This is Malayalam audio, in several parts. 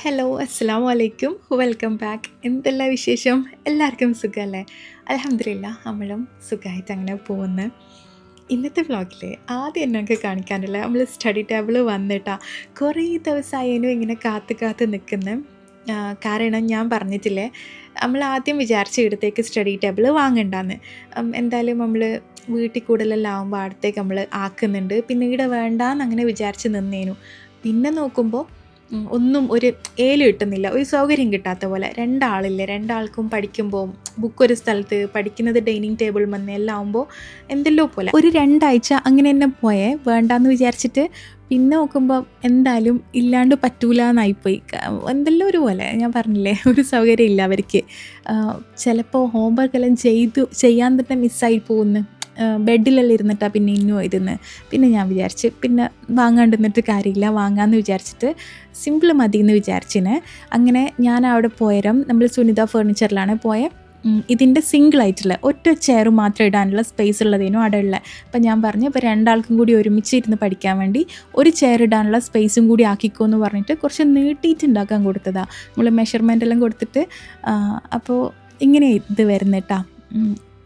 ഹലോ, അസ്സലാമു അലൈക്കും. Welcome back. എന്തെല്ലാം വിശേഷം? എല്ലാവർക്കും സുഖമല്ലേ? അൽഹംദുലില്ലാ നമ്മളും സുഖമായിട്ട് അങ്ങനെ പോകുന്നു. ഇന്നത്തെ വ്ളോഗിൽ ആദ്യം എന്നൊക്കെ കാണിക്കാനുള്ള നമ്മൾ സ്റ്റഡി ടേബിൾ വന്നിട്ടാ കുറേ ദിവസമായേനും ഇങ്ങനെ കാത്ത് കാത്ത് നിൽക്കുന്നു. കാരണം ഞാൻ പറഞ്ഞിട്ടില്ലേ, നമ്മൾ ആദ്യം വിചാരിച്ച ഇടത്തേക്ക് സ്റ്റഡി ടേബിൾ വാങ്ങണ്ടാന്ന്. എന്തായാലും നമ്മൾ വീട്ടിൽ കൂടുതലെല്ലാം ആകുമ്പോൾ അടുത്തേക്ക് നമ്മൾ ആക്കുന്നുണ്ട്. പിന്നെ ഇവിടെ വേണ്ടാന്ന് അങ്ങനെ വിചാരിച്ച് നിന്നേനു. പിന്നെ നോക്കുമ്പോൾ ഒന്നും ഒരു കിട്ടുന്നില്ല. ഒരു സൗകര്യം കിട്ടാത്ത പോലെ. രണ്ടാളില്ലേ, രണ്ടാൾക്കും പഠിക്കുമ്പോൾ ബുക്കൊരു സ്ഥലത്ത്, പഠിക്കുന്നത് ഡൈനിങ് ടേബിൾമെന്ന് എല്ലാം ആകുമ്പോൾ എന്തെല്ലോ പോലെ. ഒരു 2 ആഴ്ച അങ്ങനെ തന്നെ പോയേ വേണ്ടാന്ന് വിചാരിച്ചിട്ട്. പിന്നെ നോക്കുമ്പോൾ എന്തായാലും ഇല്ലാണ്ട് പറ്റൂലെന്നായിപ്പോയി. എന്തെല്ലോ ഒരു പോലെ. ഞാൻ പറഞ്ഞില്ലേ, ഒരു സൗകര്യം ഇല്ല അവർക്ക്. ചിലപ്പോൾ ഹോംവർക്കെല്ലാം ചെയ്യാൻ തന്നെ മിസ്സായി പോകുന്നു. ബെഡിലെല്ലാം ഇരുന്നിട്ടാണ് പിന്നെ ഇന്നും ഇരുന്ന്. പിന്നെ ഞാൻ വിചാരിച്ച് പിന്നെ വാങ്ങാണ്ട് നിന്നിട്ട് കാര്യമില്ല, വാങ്ങാമെന്ന് വിചാരിച്ചിട്ട് സിമ്പിൾ മതി എന്ന് വിചാരിച്ചിന്. അങ്ങനെ ഞാൻ അവിടെ പോയരം നമ്മൾ സുനിത ഫർണിച്ചറിലാണ് പോയത്. ഇതിൻ്റെ സിംഗിളായിട്ടുള്ള ഒറ്റ ചെയർ മാത്രം ഇടാനുള്ള സ്പേസ് ഉള്ളതേനും അവിടെ ഉള്ളത്. അപ്പം ഞാൻ പറഞ്ഞു, ഇപ്പോൾ രണ്ടാൾക്കും കൂടി ഒരുമിച്ച് ഇരുന്ന് പഠിക്കാൻ വേണ്ടി ഒരു ചെയർ ഇടാനുള്ള സ്പേസും കൂടി ആക്കിക്കോ എന്ന് പറഞ്ഞിട്ട് കുറച്ച് നീട്ടിയിട്ട് ഉണ്ടാക്കാൻ കൊടുത്തതാണ്. നമ്മൾ മെഷർമെൻ്റ് എല്ലാം കൊടുത്തിട്ട്. അപ്പോൾ ഇങ്ങനെ ഇത് വരുന്നേട്ടാ.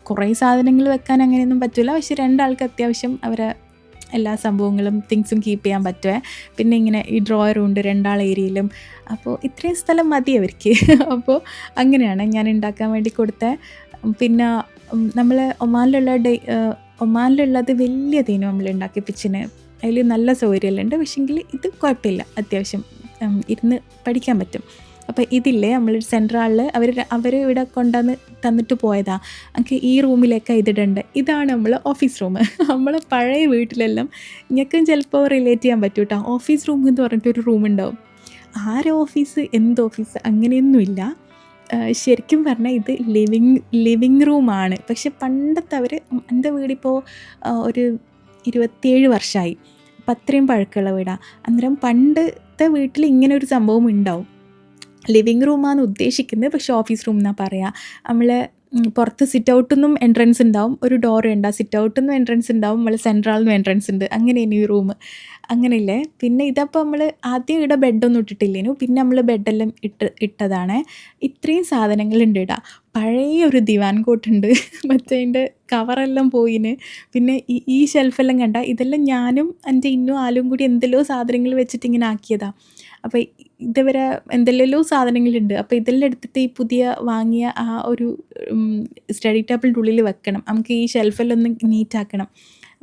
കുറേ സാധനങ്ങൾ വെക്കാൻ അങ്ങനെയൊന്നും പറ്റില്ല, പക്ഷെ രണ്ടാൾക്ക് അത്യാവശ്യം അവരെ എല്ലാ സംഭവങ്ങളും തിങ്സും കീപ്പ് ചെയ്യാൻ പറ്റുമേ. പിന്നെ ഇങ്ങനെ ഈ ഡ്രോയറും ഉണ്ട് രണ്ടാൾ ഏരിയയിലും. അപ്പോൾ ഇത്രയും സ്ഥലം മതി അവർക്ക്. അപ്പോൾ അങ്ങനെയാണ് ഞാൻ ഉണ്ടാക്കാൻ വേണ്ടി കൊടുത്തത്. പിന്നെ നമ്മൾ ഒമാനിലുള്ളത് വലിയതേനും നമ്മൾ ഉണ്ടാക്കിപ്പിച്ചിന്. അതിൽ നല്ല സൗകര്യമെല്ലാം ഉണ്ട്. പക്ഷേങ്കിൽ ഇത് കുഴപ്പമില്ല, അത്യാവശ്യം ഇരുന്ന് പഠിക്കാൻ പറ്റും. അപ്പോൾ ഇതില്ലേ, നമ്മൾ സെൻട്രലിൽ അവർ ഇവിടെ കൊണ്ടുവന്ന് തന്നിട്ട് പോയതാണ്. എനിക്ക് ഈ റൂമിലേക്ക് ഇതിടണ്ട്. ഇതാണ് നമ്മൾ ഓഫീസ് റൂം. നമ്മൾ പഴയ വീട്ടിലെല്ലാം ഞങ്ങൾക്കും ചിലപ്പോൾ റിലേറ്റ് ചെയ്യാൻ പറ്റും കേട്ടോ. ഓഫീസ് റൂം എന്ന് പറഞ്ഞിട്ടൊരു റൂമുണ്ടാവും. ഓഫീസ് എന്ത് ഓഫീസ് അങ്ങനെയൊന്നുമില്ല. ശരിക്കും പറഞ്ഞാൽ ഇത് ലിവിങ് റൂമാണ്. പക്ഷെ പണ്ടത്തെ എൻ്റെ വീടിപ്പോൾ ഒരു 27 വർഷമായി. അപ്പം അത്രയും പഴക്കമുള്ള വീടാണ്. അന്നേരം പണ്ടത്തെ വീട്ടിൽ ഇങ്ങനെ ഒരു സംഭവം ഉണ്ടാവും. ലിവിങ് റൂമാണ് ഉദ്ദേശിക്കുന്നത്, പക്ഷേ ഓഫീസ് റൂം എന്നാണ് പറയുക. നമ്മൾ പുറത്ത് സിറ്റ് ഔട്ടിൽ എൻട്രൻസ് ഉണ്ടാവും, ഒരു ഡോർ ഉണ്ട്. ആ സിറ്റ് ഔട്ടിൽ നിന്നും എൻട്രൻസ് ഉണ്ടാവും, നമ്മൾ സെൻട്രലിൽ നിന്നും എൻട്രൻസ് ഉണ്ട്. അങ്ങനെയാണ് ഈ റൂം. അങ്ങനെയില്ലേ. പിന്നെ ഇതപ്പോൾ നമ്മൾ ആദ്യം ഇവിടെ ബെഡൊന്നും ഇട്ടിട്ടില്ലേനു, പിന്നെ നമ്മൾ ബെഡെല്ലാം ഇട്ടതാണ്. ഇത്രയും സാധനങ്ങളുണ്ട് ഇടാം. പഴയ ഒരു ദിവാൻ കോട്ടുണ്ട്, മറ്റേ അതിൻ്റെ കവറെല്ലാം പോയിന്. പിന്നെ ഈ ഷെൽഫെല്ലാം കണ്ട, ഇതെല്ലാം ഞാനും എൻ്റെ ഇന്നും ആലും കൂടി എന്തെല്ലോ സാധനങ്ങൾ വെച്ചിട്ട് ഇങ്ങനെ ആക്കിയതാണ്. അപ്പോൾ ഇതുവരെ എന്തെല്ലോ സാധനങ്ങളുണ്ട്. അപ്പോൾ ഇതെല്ലാം എടുത്തിട്ട് ഈ പുതിയ വാങ്ങിയ ആ ഒരു സ്റ്റഡി ടേബിളിൻ്റെ ഉള്ളിൽ വെക്കണം. നമുക്ക് ഈ ഷെൽഫെല്ലാം ഒന്ന് നീറ്റാക്കണം.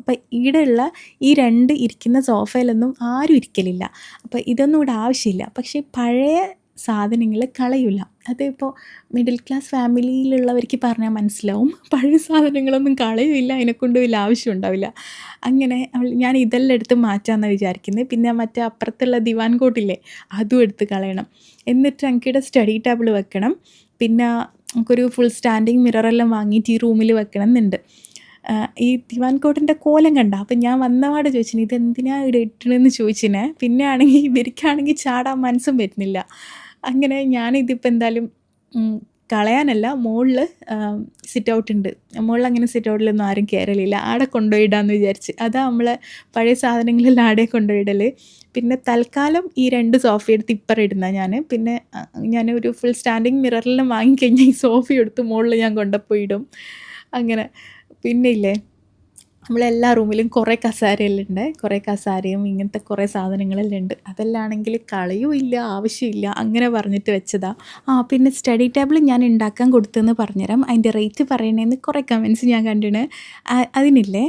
അപ്പോൾ ഈടെയുള്ള ഈ 2 ഇരിക്കുന്ന സോഫയിലൊന്നും ആരും ഇരിക്കലില്ല. അപ്പോൾ ഇതൊന്നും ഇവിടെ ആവശ്യമില്ല. പക്ഷേ പഴയ സാധനങ്ങൾ കളയില്ല. അതിപ്പോൾ മിഡിൽ ക്ലാസ് ഫാമിലിയിലുള്ളവർക്ക് പറഞ്ഞാൽ മനസ്സിലാവും. പഴയ സാധനങ്ങളൊന്നും കളയില്ല, അതിനെക്കൊണ്ട് വലിയ ആവശ്യം ഉണ്ടാവില്ല. അങ്ങനെ ഞാൻ ഇതെല്ലാം എടുത്ത് മാറ്റാമെന്നാണ് വിചാരിക്കുന്നത്. പിന്നെ മറ്റേ അപ്പുറത്തുള്ള ദിവാൻ കോട്ടില്ലേ, അതും എടുത്ത് കളയണം. എന്നിട്ട് എനിക്കിവിടെ സ്റ്റഡി ടേബിൾ വെക്കണം. പിന്നെ നമുക്കൊരു ഫുൾ സ്റ്റാൻഡിങ് മിററെല്ലാം വാങ്ങിയിട്ട് ഈ റൂമിൽ വെക്കണം എന്നുണ്ട്. ഈ ദിവാൻ കോട്ടിൻ്റെ കോലം കണ്ട. അപ്പം ഞാൻ വന്നപാട് ചോദിച്ചിന് ഇതെന്തിനാണ് ഇവിടെ ഇട്ടണമെന്ന് ചോദിച്ചിനെ. പിന്നെ ആണെങ്കിൽ ഇവർക്കാണെങ്കിൽ ചാടാൻ മനസ്സും വരുന്നില്ല. അങ്ങനെ ഞാനിതിപ്പോൾ എന്തായാലും കളയാനല്ല, മുകളിൽ സിറ്റ് ഔട്ട് ഉണ്ട്. മുകളിൽ അങ്ങനെ സിറ്റ് ഔട്ടിലൊന്നും ആരും കയറലില്ല. ആടെ കൊണ്ടുപോയിടാമെന്ന് വിചാരിച്ച്. അതാ നമ്മളെ പഴയ സാധനങ്ങളെല്ലാം ആടെ കൊണ്ടുപോയിടൽ. പിന്നെ തൽക്കാലം ഈ 2 സോഫ എടുത്ത് ഇപ്പറ ഇടുന്ന ഞാൻ. പിന്നെ ഞാൻ ഒരു ഫുൾ സ്റ്റാൻഡിങ് മിററെല്ലാം വാങ്ങിക്കഴിഞ്ഞാൽ ഈ സോഫ എടുത്ത് മുകളിൽ ഞാൻ കൊണ്ടുപോയി ഇടും. അങ്ങനെ. പിന്നെ ഇല്ലേ, നമ്മളെല്ലാ റൂമിലും കുറേ കസേരയെല്ലാം ഉണ്ട്. കുറേ കസേരയും ഇങ്ങനത്തെ കുറേ സാധനങ്ങളെല്ലാം ഉണ്ട്. അതെല്ലാം ആണെങ്കിൽ കളയുമില്ല, ആവശ്യമില്ല, അങ്ങനെ പറഞ്ഞിട്ട് വെച്ചതാണ്. പിന്നെ സ്റ്റഡി ടേബിൾ ഞാൻ ഉണ്ടാക്കാൻ കൊടുത്തെന്ന് പറഞ്ഞുതരാം. അതിൻ്റെ റേറ്റ് പറയണേന്ന് കുറേ കമൻറ്റ്സ് ഞാൻ കണ്ടിന്. അതിനില്ലേ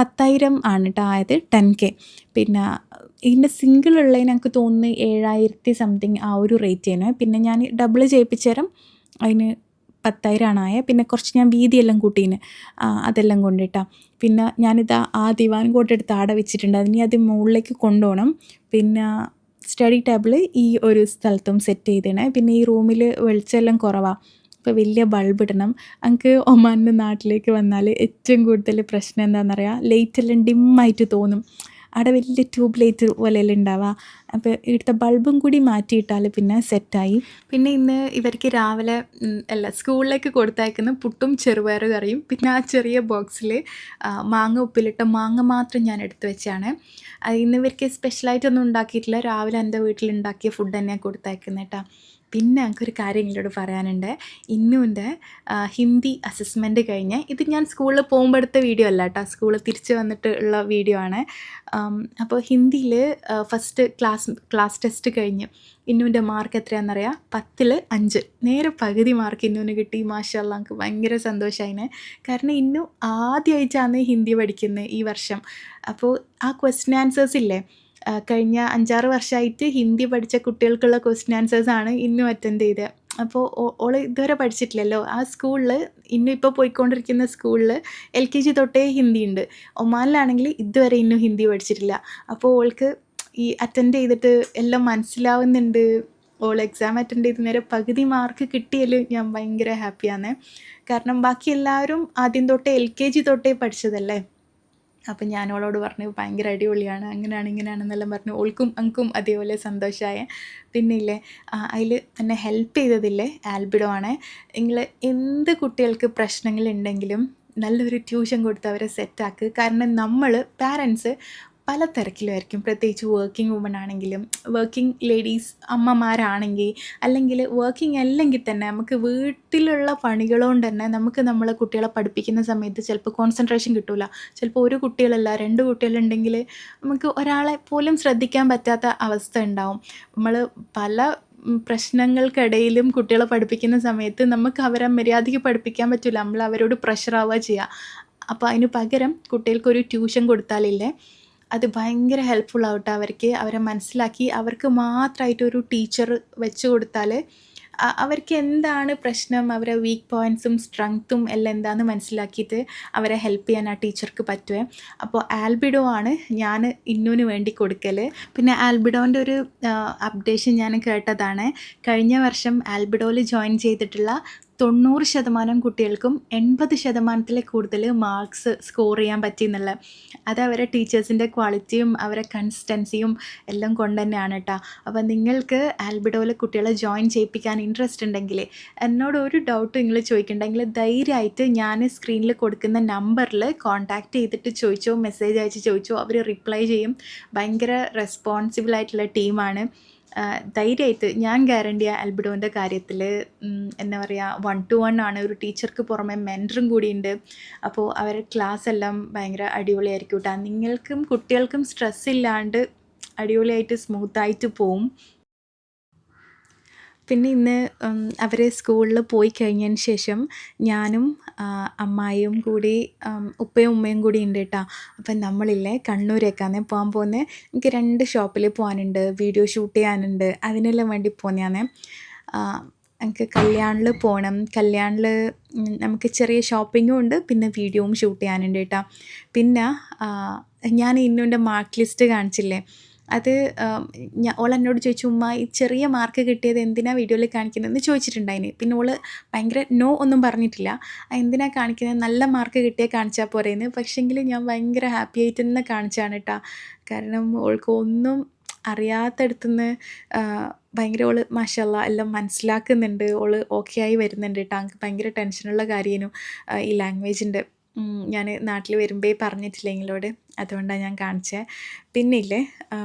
10,000 ആണ് കേട്ടോ ആയത്, 10K. പിന്നെ ഇതിൻ്റെ സിംഗിൾ ഉള്ളതിന് എനിക്ക് തോന്നുന്നു 7,000 സംതിങ് ആ ഒരു റേറ്റ് തന്നെ. പിന്നെ ഞാൻ ഡബിൾ ചെയ്യിപ്പിച്ചു തരാം, അതിന് 10,000 ആയത്. പിന്നെ കുറച്ച് ഞാൻ വീതിയെല്ലാം കൂട്ടീന്, അതെല്ലാം കൊണ്ടിട്ടാണ്. പിന്നെ ഞാനിതാ ആ ദിവാൻ കോട്ട് എടുത്ത് ആടെ വെച്ചിട്ടുണ്ട്. അതിന് അത് മുകളിലേക്ക് കൊണ്ടുപോകണം. പിന്നെ സ്റ്റഡി ടേബിൾ ഈ ഒരു സ്ഥലത്തും സെറ്റ് ചെയ്തിടണേ. പിന്നെ ഈ റൂമിൽ വെളിച്ചമെല്ലാം കുറവാണ്, അപ്പോൾ വലിയ ബൾബ് ഇടണം. എനിക്ക് ഒമാനിൽ നാട്ടിലേക്ക് വന്നാൽ ഏറ്റവും കൂടുതൽ പ്രശ്നം എന്താണെന്നറിയാം, ലൈറ്റെല്ലാം ഡിമ്മായിട്ട് തോന്നും. അവിടെ വലിയ ട്യൂബ് ലൈറ്റ് പോലെയല്ലേ ഉണ്ടാവുക. അപ്പോൾ ഇവിടുത്തെ ബൾബും കൂടി മാറ്റിയിട്ടാൽ പിന്നെ സെറ്റായി. പിന്നെ ഇന്ന് ഇവർക്ക് രാവിലെ അല്ല സ്കൂളിലേക്ക് കൊടുത്തയക്കുന്ന പുട്ടും ചെറുപയർ കറിയും, പിന്നെ ആ ചെറിയ ബോക്സിൽ മാങ്ങ ഉപ്പിലിട്ട മാങ്ങ മാത്രം ഞാൻ എടുത്ത് വെച്ചാണ്. ഇന്ന് ഇവർക്ക് സ്പെഷ്യലായിട്ടൊന്നും ഉണ്ടാക്കിയിട്ടില്ല, രാവിലെ എൻ്റെ വീട്ടിലുണ്ടാക്കിയ ഫുഡ് തന്നെയാണ് കൊടുത്തയക്കുന്നത് കേട്ടോ. പിന്നെ എനിക്കൊരു കാര്യം നിങ്ങളോട് പറയാനുണ്ട്. ഇന്നുൻ്റെ ഹിന്ദി അസസ്മെൻറ്റ് കഴിഞ്ഞ്, ഇത് ഞാൻ സ്കൂളിൽ പോകുമ്പോൾ എടുത്ത വീഡിയോ അല്ല കേട്ടോ, സ്കൂളിൽ തിരിച്ച് വന്നിട്ട് ഉള്ള വീഡിയോ ആണ്. അപ്പോൾ ഹിന്ദിയിൽ ഫസ്റ്റ് ക്ലാസ് ടെസ്റ്റ് കഴിഞ്ഞ് ഇന്നുൻ്റെ മാർക്ക് എത്രയാണെന്നറിയാം? 10ൽ 5, നേരെ പകുതി മാർക്ക് ഇന്നുവിന് കിട്ടി. മാഷാഅല്ലാഹ്, എനിക്ക് ഭയങ്കര സന്തോഷമായിന്. കാരണം ഇന്നു ആദ്യമായിട്ടാണ് ഹിന്ദി പഠിക്കുന്നത് ഈ വർഷം. അപ്പോൾ ആ ക്വസ്റ്റ്യൻ ആൻസേഴ്സ് ഇല്ലേ, കഴിഞ്ഞ 5-6 വർഷമായിട്ട് ഹിന്ദി പഠിച്ച കുട്ടികൾക്കുള്ള ക്വസ്റ്റ്യൻ ആൻസേഴ്സാണ് ഇന്നും അറ്റൻഡ് ചെയ്തത്. അപ്പോൾ ഓൾ ഇതുവരെ പഠിച്ചിട്ടില്ലല്ലോ. ആ സ്കൂളിൽ ഇന്നും ഇപ്പോൾ പോയിക്കൊണ്ടിരിക്കുന്ന സ്കൂളിൽ LKG തൊട്ടേ ഹിന്ദി ഉണ്ട്. ഒമാനിലാണെങ്കിൽ ഇതുവരെ ഇന്നും ഹിന്ദി പഠിച്ചിട്ടില്ല. അപ്പോൾ ഓൾക്ക് ഈ അറ്റൻഡ് ചെയ്തിട്ട് എല്ലാം മനസ്സിലാവുന്നുണ്ട്. ഓൾ എക്സാം അറ്റൻഡ് ചെയ്ത് നേരെ പകുതി മാർക്ക് കിട്ടിയതിൽ ഞാൻ ഭയങ്കര ഹാപ്പിയാണ്. കാരണം ബാക്കി എല്ലാവരും ആദ്യം തൊട്ടേ LKG തൊട്ടേ പഠിച്ചതല്ലേ. അപ്പം ഞാൻ ഓളോട് പറഞ്ഞു ഭയങ്കര അടിപൊളിയാണ്, അങ്ങനെയാണ് ഇങ്ങനെയാണെന്നെല്ലാം പറഞ്ഞു. ഓൾക്കും അങ്കും അതേപോലെ സന്തോഷമായ. പിന്നെ ഇല്ലേ, അതിൽ തന്നെ ഹെൽപ്പ് ചെയ്തതില്ലേ ആൽബിഡോ ആണ്. നിങ്ങൾ എന്ത് കുട്ടികൾക്ക് പ്രശ്നങ്ങളുണ്ടെങ്കിലും നല്ലൊരു ട്യൂഷൻ കൊടുത്ത് അവരെ സെറ്റാക്ക്. കാരണം നമ്മൾ പാരൻസ് പല തിരക്കിലുമായിരിക്കും, പ്രത്യേകിച്ച് വർക്കിംഗ് വുമൺ ആണെങ്കിലും, വർക്കിംഗ് ലേഡീസ് അമ്മമാരാണെങ്കിൽ, അല്ലെങ്കിൽ വർക്കിംഗ് അല്ലെങ്കിൽ തന്നെ നമുക്ക് വീട്ടിലുള്ള പണികളുകൊണ്ട് തന്നെ നമുക്ക് നമ്മളെ കുട്ടികളെ പഠിപ്പിക്കുന്ന സമയത്ത് ചിലപ്പോൾ കോൺസെൻട്രേഷൻ കിട്ടില്ല. ചിലപ്പോൾ ഒരു കുട്ടികളല്ല 2 കുട്ടികളുണ്ടെങ്കിൽ നമുക്ക് ഒരാളെ പോലും ശ്രദ്ധിക്കാൻ പറ്റാത്ത അവസ്ഥ ഉണ്ടാവും. നമ്മൾ പല പ്രശ്നങ്ങൾക്കിടയിലും കുട്ടികളെ പഠിപ്പിക്കുന്ന സമയത്ത് നമുക്ക് അവരെ മര്യാദയ്ക്ക് പഠിപ്പിക്കാൻ പറ്റില്ല, നമ്മൾ അവരോട് പ്രഷറാവുക ചെയ്യുക. അപ്പോൾ അതിന് പകരം കുട്ടികൾക്കൊരു ട്യൂഷൻ കൊടുത്താലില്ലേ, അത് ഭയങ്കര ഹെൽപ്ഫുൾ ആവട്ടെ അവർക്ക്. അവരെ മനസ്സിലാക്കി അവർക്ക് മാത്രമായിട്ടൊരു ടീച്ചർ വെച്ച് കൊടുത്താൽ അവർക്ക് എന്താണ് പ്രശ്നം, അവരെ വീക്ക് പോയിൻറ്റ്സും സ്ട്രെങ്ത്തും എല്ലാം എന്താണെന്ന് മനസ്സിലാക്കിയിട്ട് അവരെ ഹെൽപ്പ് ചെയ്യാൻ ആ ടീച്ചർക്ക് പറ്റുമേ. അപ്പോൾ ആൽബിഡോ ആണ് ഞാൻ ഇന്നുവിന് വേണ്ടി കൊടുക്കൽ. പിന്നെ ആൽബിഡോൻ്റെ ഒരു അപ്ഡേഷൻ ഞാൻ കേട്ടതാണ്. കഴിഞ്ഞ വർഷം ആൽബിഡോയിൽ ജോയിൻ ചെയ്തിട്ടുള്ള 90% കുട്ടികൾക്കും 80%-ൽ കൂടുതൽ മാർക്സ് സ്കോർ ചെയ്യാൻ പറ്റിയെന്നുള്ളത്. അത് അവരെ ടീച്ചേഴ്സിൻ്റെ ക്വാളിറ്റിയും അവരെ കൺസിസ്റ്റൻസിയും എല്ലാം കൊണ്ട് തന്നെയാണ് കേട്ടോ. അപ്പോൾ നിങ്ങൾക്ക് ആൽബിഡോയിൽ കുട്ടികളെ ജോയിൻ ചെയ്യിപ്പിക്കാൻ ഇൻട്രസ്റ്റ് ഉണ്ടെങ്കിൽ, എന്നോട് ഒരു ഡൗട്ട് നിങ്ങൾ ചോദിക്കണ്ടെങ്കിൽ ധൈര്യമായിട്ട് ഞാൻ സ്ക്രീനിൽ കൊടുക്കുന്ന നമ്പറിൽ കോൺടാക്റ്റ് ചെയ്തിട്ട് ചോദിച്ചോ, മെസ്സേജ് അയച്ച് ചോദിച്ചോ, അവർ റിപ്ലൈ ചെയ്യും. ഭയങ്കര റെസ്പോൺസിബിളായിട്ടുള്ള ടീമാണ്. ധൈര്യമായിട്ട് ഞാൻ ഗ്യാരണ്ടിയാണ് ആൽബിഡോൻ്റെ കാര്യത്തിൽ. എന്താ പറയുക, 1-to-1 ആണ്. ഒരു ടീച്ചർക്ക് പുറമെ മെൻറ്ററും കൂടിയുണ്ട്. അപ്പോൾ അവരുടെ ക്ലാസ് എല്ലാം ഭയങ്കര അടിപൊളിയായിരിക്കും കേട്ടോ. നിങ്ങൾക്കും കുട്ടികൾക്കും സ്ട്രെസ് ഇല്ലാണ്ട് അടിപൊളിയായിട്ട് സ്മൂത്തായിട്ട് പോവും. പിന്നെ ഇന്ന് അവർ സ്കൂളിൽ പോയി കഴിഞ്ഞതിന് ശേഷം ഞാനും അമ്മായിയും കൂടി ഉപ്പയും ഉമ്മയും കൂടി ഉണ്ട് കേട്ടോ. അപ്പം നമ്മളില്ലേ കണ്ണൂരേക്കാണ് പോകാൻ പോകുന്നത്. എനിക്ക് 2 ഷോപ്പിൽ പോകാനുണ്ട്, വീഡിയോ ഷൂട്ട് ചെയ്യാനുണ്ട്, അതിനെല്ലാം വേണ്ടി പോകുന്നതാണ്. എനിക്ക് കല്യാണിൽ പോകണം. കല്യാണിൽ നമുക്ക് ചെറിയ ഷോപ്പിങ്ങും ഉണ്ട്, പിന്നെ വീഡിയോയും ഷൂട്ട് ചെയ്യാനുണ്ട് കേട്ടോ. പിന്നെ ഞാൻ ഇന്നുൻ്റെ മാർക്ക് ലിസ്റ്റ് കാണിച്ചില്ലേ, അത് ഓൾ എന്നോട് ചോദിച്ചു, ഉമ്മ ഈ ചെറിയ മാർക്ക് കിട്ടിയത് എന്തിനാണ് വീഡിയോയിൽ കാണിക്കുന്നതെന്ന് ചോദിച്ചിട്ടുണ്ടായിന്. പിന്നെ ഓൾ ഭയങ്കര നോ ഒന്നും പറഞ്ഞിട്ടില്ല. എന്തിനാണ് കാണിക്കുന്നത്, നല്ല മാർക്ക് കിട്ടിയാൽ കാണിച്ചാൽ പോരെയെന്ന്. പക്ഷേങ്കിൽ ഞാൻ ഭയങ്കര ഹാപ്പി ആയിട്ട് തന്നെ കാണിച്ചാണ് കേട്ടോ. കാരണം ഓൾക്ക് ഒന്നും അറിയാത്തടത്തുനിന്ന് ഭയങ്കര ഓൾ മാഷാഅല്ലാഹ് എല്ലാം മനസ്സിലാക്കുന്നുണ്ട്. ഓൾ ഓക്കെ ആയി വരുന്നുണ്ട് കേട്ടോ. എനിക്ക് ഭയങ്കര ടെൻഷനുള്ള കാര്യമായിരുന്നു ഈ ലാംഗ്വേജിൻ്റെ. ഞാൻ നാട്ടിൽ വരുമ്പേ പറഞ്ഞിട്ടില്ല നിങ്ങളോട്, അതുകൊണ്ടാണ് ഞാൻ കാണിച്ചത്. പിന്നെ ഇല്ലേ,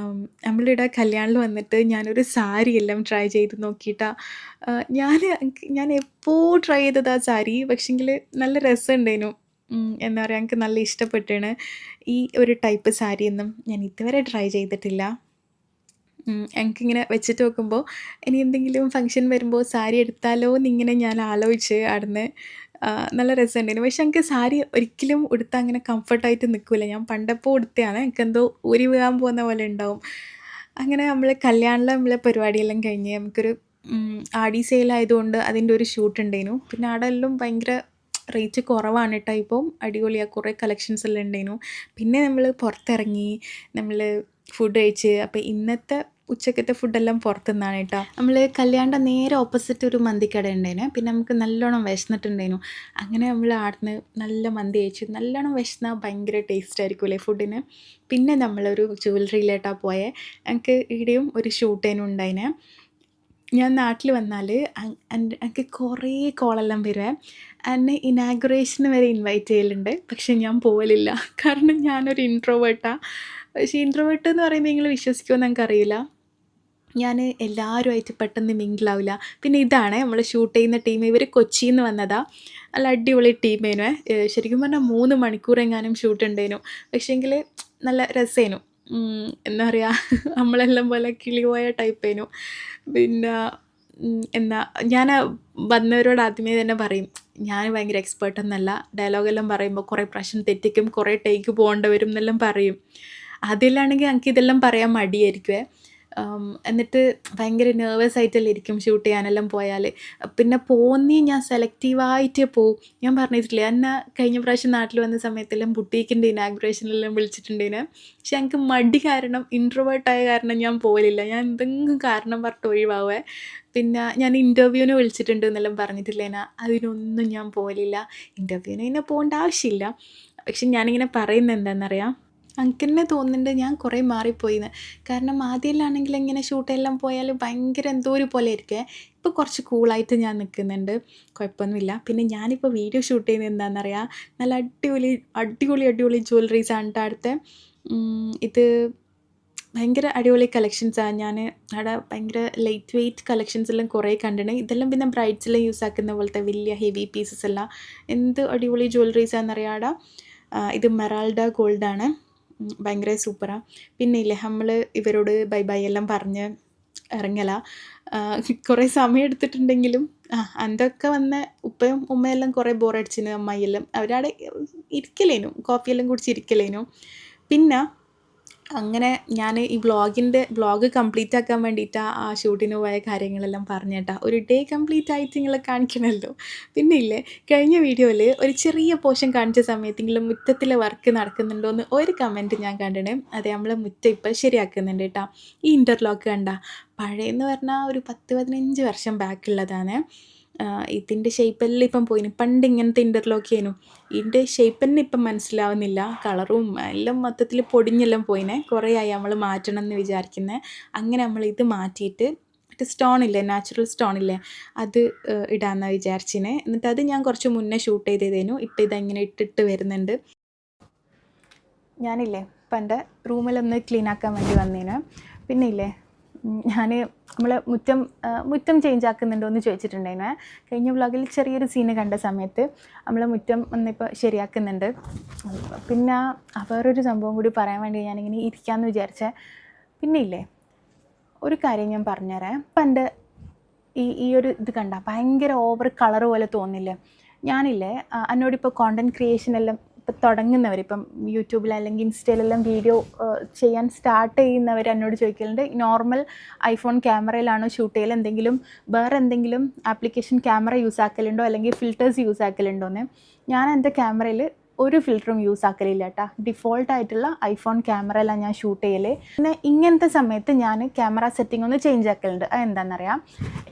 നമ്മളിവിടെ കല്യാണിൽ വന്നിട്ട് ഞാനൊരു സാരി എല്ലാം ട്രൈ ചെയ്ത് നോക്കിയിട്ടാണ്. ഞാൻ എപ്പോൾ ട്രൈ ചെയ്തത് ആ സാരി, പക്ഷെങ്കിൽ നല്ല രസമുണ്ടായിരുന്നു. എന്താ പറയുക, എനിക്ക് നല്ല ഇഷ്ടപ്പെട്ടാണ്. ഈ ഒരു ടൈപ്പ് സാരിയൊന്നും ഞാൻ ഇതുവരെ ട്രൈ ചെയ്തിട്ടില്ല. എനിക്കിങ്ങനെ വെച്ചിട്ട് നോക്കുമ്പോൾ ഇനി എന്തെങ്കിലും ഫംഗ്ഷൻ വരുമ്പോൾ സാരി എടുത്താലോ എന്നിങ്ങനെ ഞാൻ ആലോചിച്ച് അവിടുന്ന്. നല്ല രസമുണ്ടായിരുന്നു. പക്ഷെ എനിക്ക് സാരി ഒരിക്കലും ഉടുത്താൽ അങ്ങനെ കംഫർട്ടായിട്ട് നിൽക്കില്ല. ഞാൻ പണ്ടപ്പോൾ ഉടുത്തതാണ്, എനിക്കെന്തോ ഊരി വീഴാൻ പോകുന്ന പോലെ ഉണ്ടാവും. അങ്ങനെ നമ്മൾ കല്യാണിൽ നമ്മളെ പരിപാടിയെല്ലാം കഴിഞ്ഞ് നമുക്കൊരു ആടി സെയിലായതുകൊണ്ട് അതിൻ്റെ ഒരു ഷൂട്ട് ഉണ്ടായിരുന്നു. പിന്നെ അവിടെ എല്ലാം ഭയങ്കര റേറ്റ് കുറവാണ് കേട്ടോ. ഇപ്പം അടിപൊളിയാണ്, കുറേ കളക്ഷൻസ് എല്ലാം ഉണ്ടായിരുന്നു. പിന്നെ നമ്മൾ പുറത്തിറങ്ങി, നമ്മൾ ഫുഡ് കഴിച്ച്. അപ്പോൾ ഇന്നത്തെ ഉച്ചക്കത്തെ ഫുഡെല്ലാം പുറത്തുനിന്നാണ് കേട്ടോ. നമ്മൾ കല്യാണിൻ്റെ നേരെ ഓപ്പോസിറ്റ് ഒരു മന്തിക്കട ഉണ്ടായിരുന്നു. പിന്നെ നമുക്ക് നല്ലോണം വിശന്നിട്ടുണ്ടായിരുന്നു. അങ്ങനെ നമ്മൾ ആടുന്ന് നല്ല മന്തി കഴിച്ചു. നല്ലോണം വിശന്നാൽ ഭയങ്കര ടേസ്റ്റ് ആയിരിക്കുമല്ലേ ഫുഡിന്. പിന്നെ നമ്മളൊരു ജ്വല്ലറിയിലോട്ടാണ് പോയത്. എനിക്ക് ഇവിടെയും ഒരു ഷൂട്ടേനും ഉണ്ടായിന്. ഞാൻ നാട്ടിൽ വന്നാൽ എനിക്ക് കുറേ കോളെല്ലാം വരുവേ. എന്നെ ഇനാഗുറേഷന് വരെ ഇൻവൈറ്റ് ചെയ്യലുണ്ട്. പക്ഷെ ഞാൻ പോകലില്ല. കാരണം ഞാനൊരു ഇൻട്രോവേർട്ടാണ്. പക്ഷേ ഇൻട്രോവേർട്ട് എന്ന് പറയുമ്പോൾ നിങ്ങൾ വിശ്വസിക്കുമെന്ന് എനിക്കറിയില്ല. ഞാൻ എല്ലാവരുമായിട്ട് പെട്ടെന്ന് മിങ്കിളാവില്ല. പിന്നെ ഇതാണ് നമ്മൾ ഷൂട്ട് ചെയ്യുന്ന ടീം. ഇവർ കൊച്ചിയിൽ നിന്ന് വന്നതാണ്. നല്ല അടിപൊളി ടീമേനു. ശരിക്കും പറഞ്ഞാൽ 3 മണിക്കൂറെങ്ങാനും ഷൂട്ട് ഉണ്ടായിരുന്നു. പക്ഷേങ്കിൽ നല്ല രസേനു. എന്താ പറയുക, നമ്മളെല്ലാം പോലെ കിളി പോയ ടൈപ്പേനു. പിന്നെ എന്താ, ഞാൻ വന്നവരോട് ആദ്യമേ തന്നെ പറയും, ഞാൻ ഭയങ്കര എക്സ്പേർട്ടൊന്നല്ല. ഡയലോഗെല്ലാം പറയുമ്പോൾ കുറേ പ്രാവശ്യം തെറ്റിക്കും, കുറേ ടേക്ക് പോകേണ്ടി വരും എന്നെല്ലാം പറയും. ആദ്യമെല്ലാമാണെങ്കിൽ എനിക്ക് ഇതെല്ലാം പറയാൻ മടിയായിരിക്കുമേ. എന്നിട്ട് ഭയങ്കര നെർവസ് ആയിട്ടെല്ലാം ഇരിക്കും ഷൂട്ട് ചെയ്യാനെല്ലാം പോയാൽ. പിന്നെ ഞാൻ സെലക്റ്റീവായിട്ടേ പോവും. ഞാൻ പറഞ്ഞിട്ടില്ലേ, എന്നെ കഴിഞ്ഞ പ്രാവശ്യം നാട്ടിൽ വന്ന സമയത്തെല്ലാം ബുട്ടീക്കിൻ്റെ ഇനാഗുറേഷനെല്ലാം വിളിച്ചിട്ടുണ്ടേന്. പക്ഷെ എനിക്ക് മടി കാരണം, ഇൻട്രോവേർട്ടായ കാരണം ഞാൻ പോകലില്ല. ഞാൻ എന്തെങ്കിലും കാരണം പറഞ്ഞിട്ട് ഒഴിവാവേ. പിന്നെ ഞാൻ ഇൻ്റർവ്യൂവിന് വിളിച്ചിട്ടുണ്ട് എന്നെല്ലാം പറഞ്ഞിട്ടില്ലേനാ, അതിനൊന്നും ഞാൻ പോകലില്ല. ഇൻ്റർവ്യൂവിന് പിന്നെ പോകേണ്ട ആവശ്യമില്ല. പക്ഷെ ഞാനിങ്ങനെ പറയുന്നത് എന്താണെന്നറിയാം, എനിക്ക് തന്നെ തോന്നുന്നുണ്ട് ഞാൻ കുറേ മാറിപ്പോയിന്ന്. കാരണം ആദ്യമെല്ലാമാണെങ്കിൽ ഇങ്ങനെ ഷൂട്ടെല്ലാം പോയാൽ ഭയങ്കര എന്തോ ഒരു പോലെ ആയിരിക്കുമേ. ഇപ്പോൾ കുറച്ച് കൂളായിട്ട് ഞാൻ നിൽക്കുന്നുണ്ട്, കുഴപ്പമൊന്നുമില്ല. പിന്നെ ഞാനിപ്പോൾ വീഡിയോ ഷൂട്ട് ചെയ്യുന്നത് എന്താണെന്നറിയാം, നല്ല അടിപൊളി അടിപൊളി അടിപൊളി ജ്വല്ലറീസാണ് കേട്ടോ അടുത്ത്. ഇത് ഭയങ്കര അടിപൊളി കളക്ഷൻസാണ്. ഞാൻ അവിടെ ഭയങ്കര ലൈറ്റ് വെയ്റ്റ് കളക്ഷൻസ് എല്ലാം കുറേ കണ്ടിട്ടുണ്ട്. ഇതെല്ലാം പിന്നെ ബ്രൈഡ്സെല്ലാം യൂസ് ആക്കുന്ന പോലത്തെ വലിയ ഹെവി പീസസ് എല്ലാം. എന്ത് അടിപൊളി ജ്വല്ലറീസാണെന്നറിയാം അവിടെ. ഇത് മെറാൾഡ ഗോൾഡാണ്. ഭയങ്കര സൂപ്പറാണ്. പിന്നെ ഇല്ലേ, നമ്മൾ ഇവരോട് ബൈ ബൈ എല്ലാം പറഞ്ഞ് ഇറങ്ങല. കുറേ സമയം എടുത്തിട്ടുണ്ടെങ്കിലും അതൊക്കെ വന്ന ഉപ്പയും ഉമ്മയെല്ലാം കുറേ ബോറടിച്ചിന്. അമ്മായിയെല്ലാം അവരവിടെ ഇരിക്കലേനു, കോഫിയെല്ലാം കുടിച്ചിരിക്കലേനു. പിന്നെ അങ്ങനെ ഞാൻ ഈ വ്ളോഗ് കംപ്ലീറ്റ് ആക്കാൻ വേണ്ടിയിട്ടാണ് ആ ഷൂട്ടിന് പോയ കാര്യങ്ങളെല്ലാം പറഞ്ഞേട്ടാ. ഒരു ഡേ കംപ്ലീറ്റ് ആയിട്ട് നിങ്ങളെ കാണിക്കണമല്ലോ. പിന്നെ ഇല്ലേ, കഴിഞ്ഞ വീഡിയോയിൽ ഒരു ചെറിയ പോർഷൻ കാണിച്ച സമയത്തെങ്കിലും മുറ്റത്തിലെ വർക്ക് നടക്കുന്നുണ്ടോ എന്ന് ഒരു കമൻറ്റ് ഞാൻ കണ്ടിട്ടുണ്ട്. അതെ, നമ്മൾ മുറ്റം ഇപ്പം ശരിയാക്കുന്നുണ്ട് കേട്ടോ. ഈ ഇൻ്റർലോക്ക് കണ്ട പഴയെന്ന് പറഞ്ഞാൽ ഒരു 10-15 വർഷം ബാക്കുള്ളതാണ്. ഇതിൻ്റെ ഷേപ്പെല്ലാം ഇപ്പം പോയിന്. പണ്ട് ഇങ്ങനത്തെ ഇൻ്റർലോക്ക് ചെയ്യുന്നു. ഇതിൻ്റെ ഷേപ്പ് തന്നെ ഇപ്പം മനസ്സിലാവുന്നില്ല. കളറും എല്ലാം മൊത്തത്തിൽ പൊടിഞ്ഞെല്ലാം പോയിനെ. കുറേ ആയി നമ്മൾ മാറ്റണം എന്ന് വിചാരിക്കുന്നത്. അങ്ങനെ നമ്മൾ ഇത് മാറ്റിയിട്ട് മറ്റേ സ്റ്റോണില്ലേ, നാച്ചുറൽ സ്റ്റോണില്ലേ, അത് ഇടാമെന്നാണ് വിചാരിച്ചിനെ. എന്നിട്ട് അത് ഞാൻ കുറച്ച് മുന്നേ ഷൂട്ട് ചെയ്തതേനു. ഇപ്പം ഇതെങ്ങനെ ഇട്ടിട്ട് വരുന്നുണ്ട്. ഞാനില്ലേ ഇപ്പം എൻ്റെ റൂമിലൊന്ന് ക്ലീൻ ആക്കാൻ വേണ്ടി വന്നേന്. പിന്നെ ഇല്ലേ, നമ്മൾ മുറ്റം ചേഞ്ച് ആക്കുന്നുണ്ടോ എന്ന് ചോദിച്ചിട്ടുണ്ടായിരുന്നു. കഴിഞ്ഞ വ്ളോഗിൽ ചെറിയൊരു സീന് കണ്ട സമയത്ത് നമ്മൾ മുറ്റം ഒന്നിപ്പോൾ ശരിയാക്കുന്നുണ്ട്. പിന്നെ വേറൊരു സംഭവം കൂടി പറയാൻ വേണ്ടി ഞാനിങ്ങനെ ഇരിക്കാമെന്ന് വിചാരിച്ചേ. പിന്നെ ഇല്ലേ, ഒരു കാര്യം ഞാൻ പറഞ്ഞുതരാം. ഇപ്പം എൻ്റെ ഈ ഒരു ഇത് കണ്ട ഭയങ്കര ഓവർ കളർ പോലെ തോന്നില്ലേ. ഞാനില്ലേ എന്നോടിപ്പോൾ കോണ്ടൻറ്റ് ക്രിയേഷൻ എല്ലാം തുടങ്ങുന്നവർ, ഇപ്പം യൂട്യൂബിൽ അല്ലെങ്കിൽ ഇൻസ്റ്റയിലെല്ലാം വീഡിയോ ചെയ്യാൻ സ്റ്റാർട്ട് ചെയ്യുന്നവർ എന്നോട് ചോദിക്കലുണ്ട്, നോർമൽ ഐഫോൺ ക്യാമറയിലാണോ ഷൂട്ട് ചെയ്യൽ, വേറെ എന്തെങ്കിലും ആപ്ലിക്കേഷൻ ക്യാമറ യൂസ് ആക്കലുണ്ടോ അല്ലെങ്കിൽ ഫിൽറ്റേഴ്സ് യൂസ് ആക്കലുണ്ടോ എന്ന്. ഞാൻ എൻ്റെ ക്യാമറയിൽ ഒരു ഫിൽറ്ററും യൂസ് ആക്കലില്ല കേട്ടോ. ഡിഫോൾട്ടായിട്ടുള്ള ഐഫോൺ ക്യാമറയിലാണ് ഞാൻ ഷൂട്ട് ചെയ്യൽ. പിന്നെ ഇങ്ങനത്തെ സമയത്ത് ഞാൻ ക്യാമറ സെറ്റിംഗ് ഒന്ന് ചേഞ്ച് ആക്കലുണ്ട്. അതെന്താണെന്നറിയാം,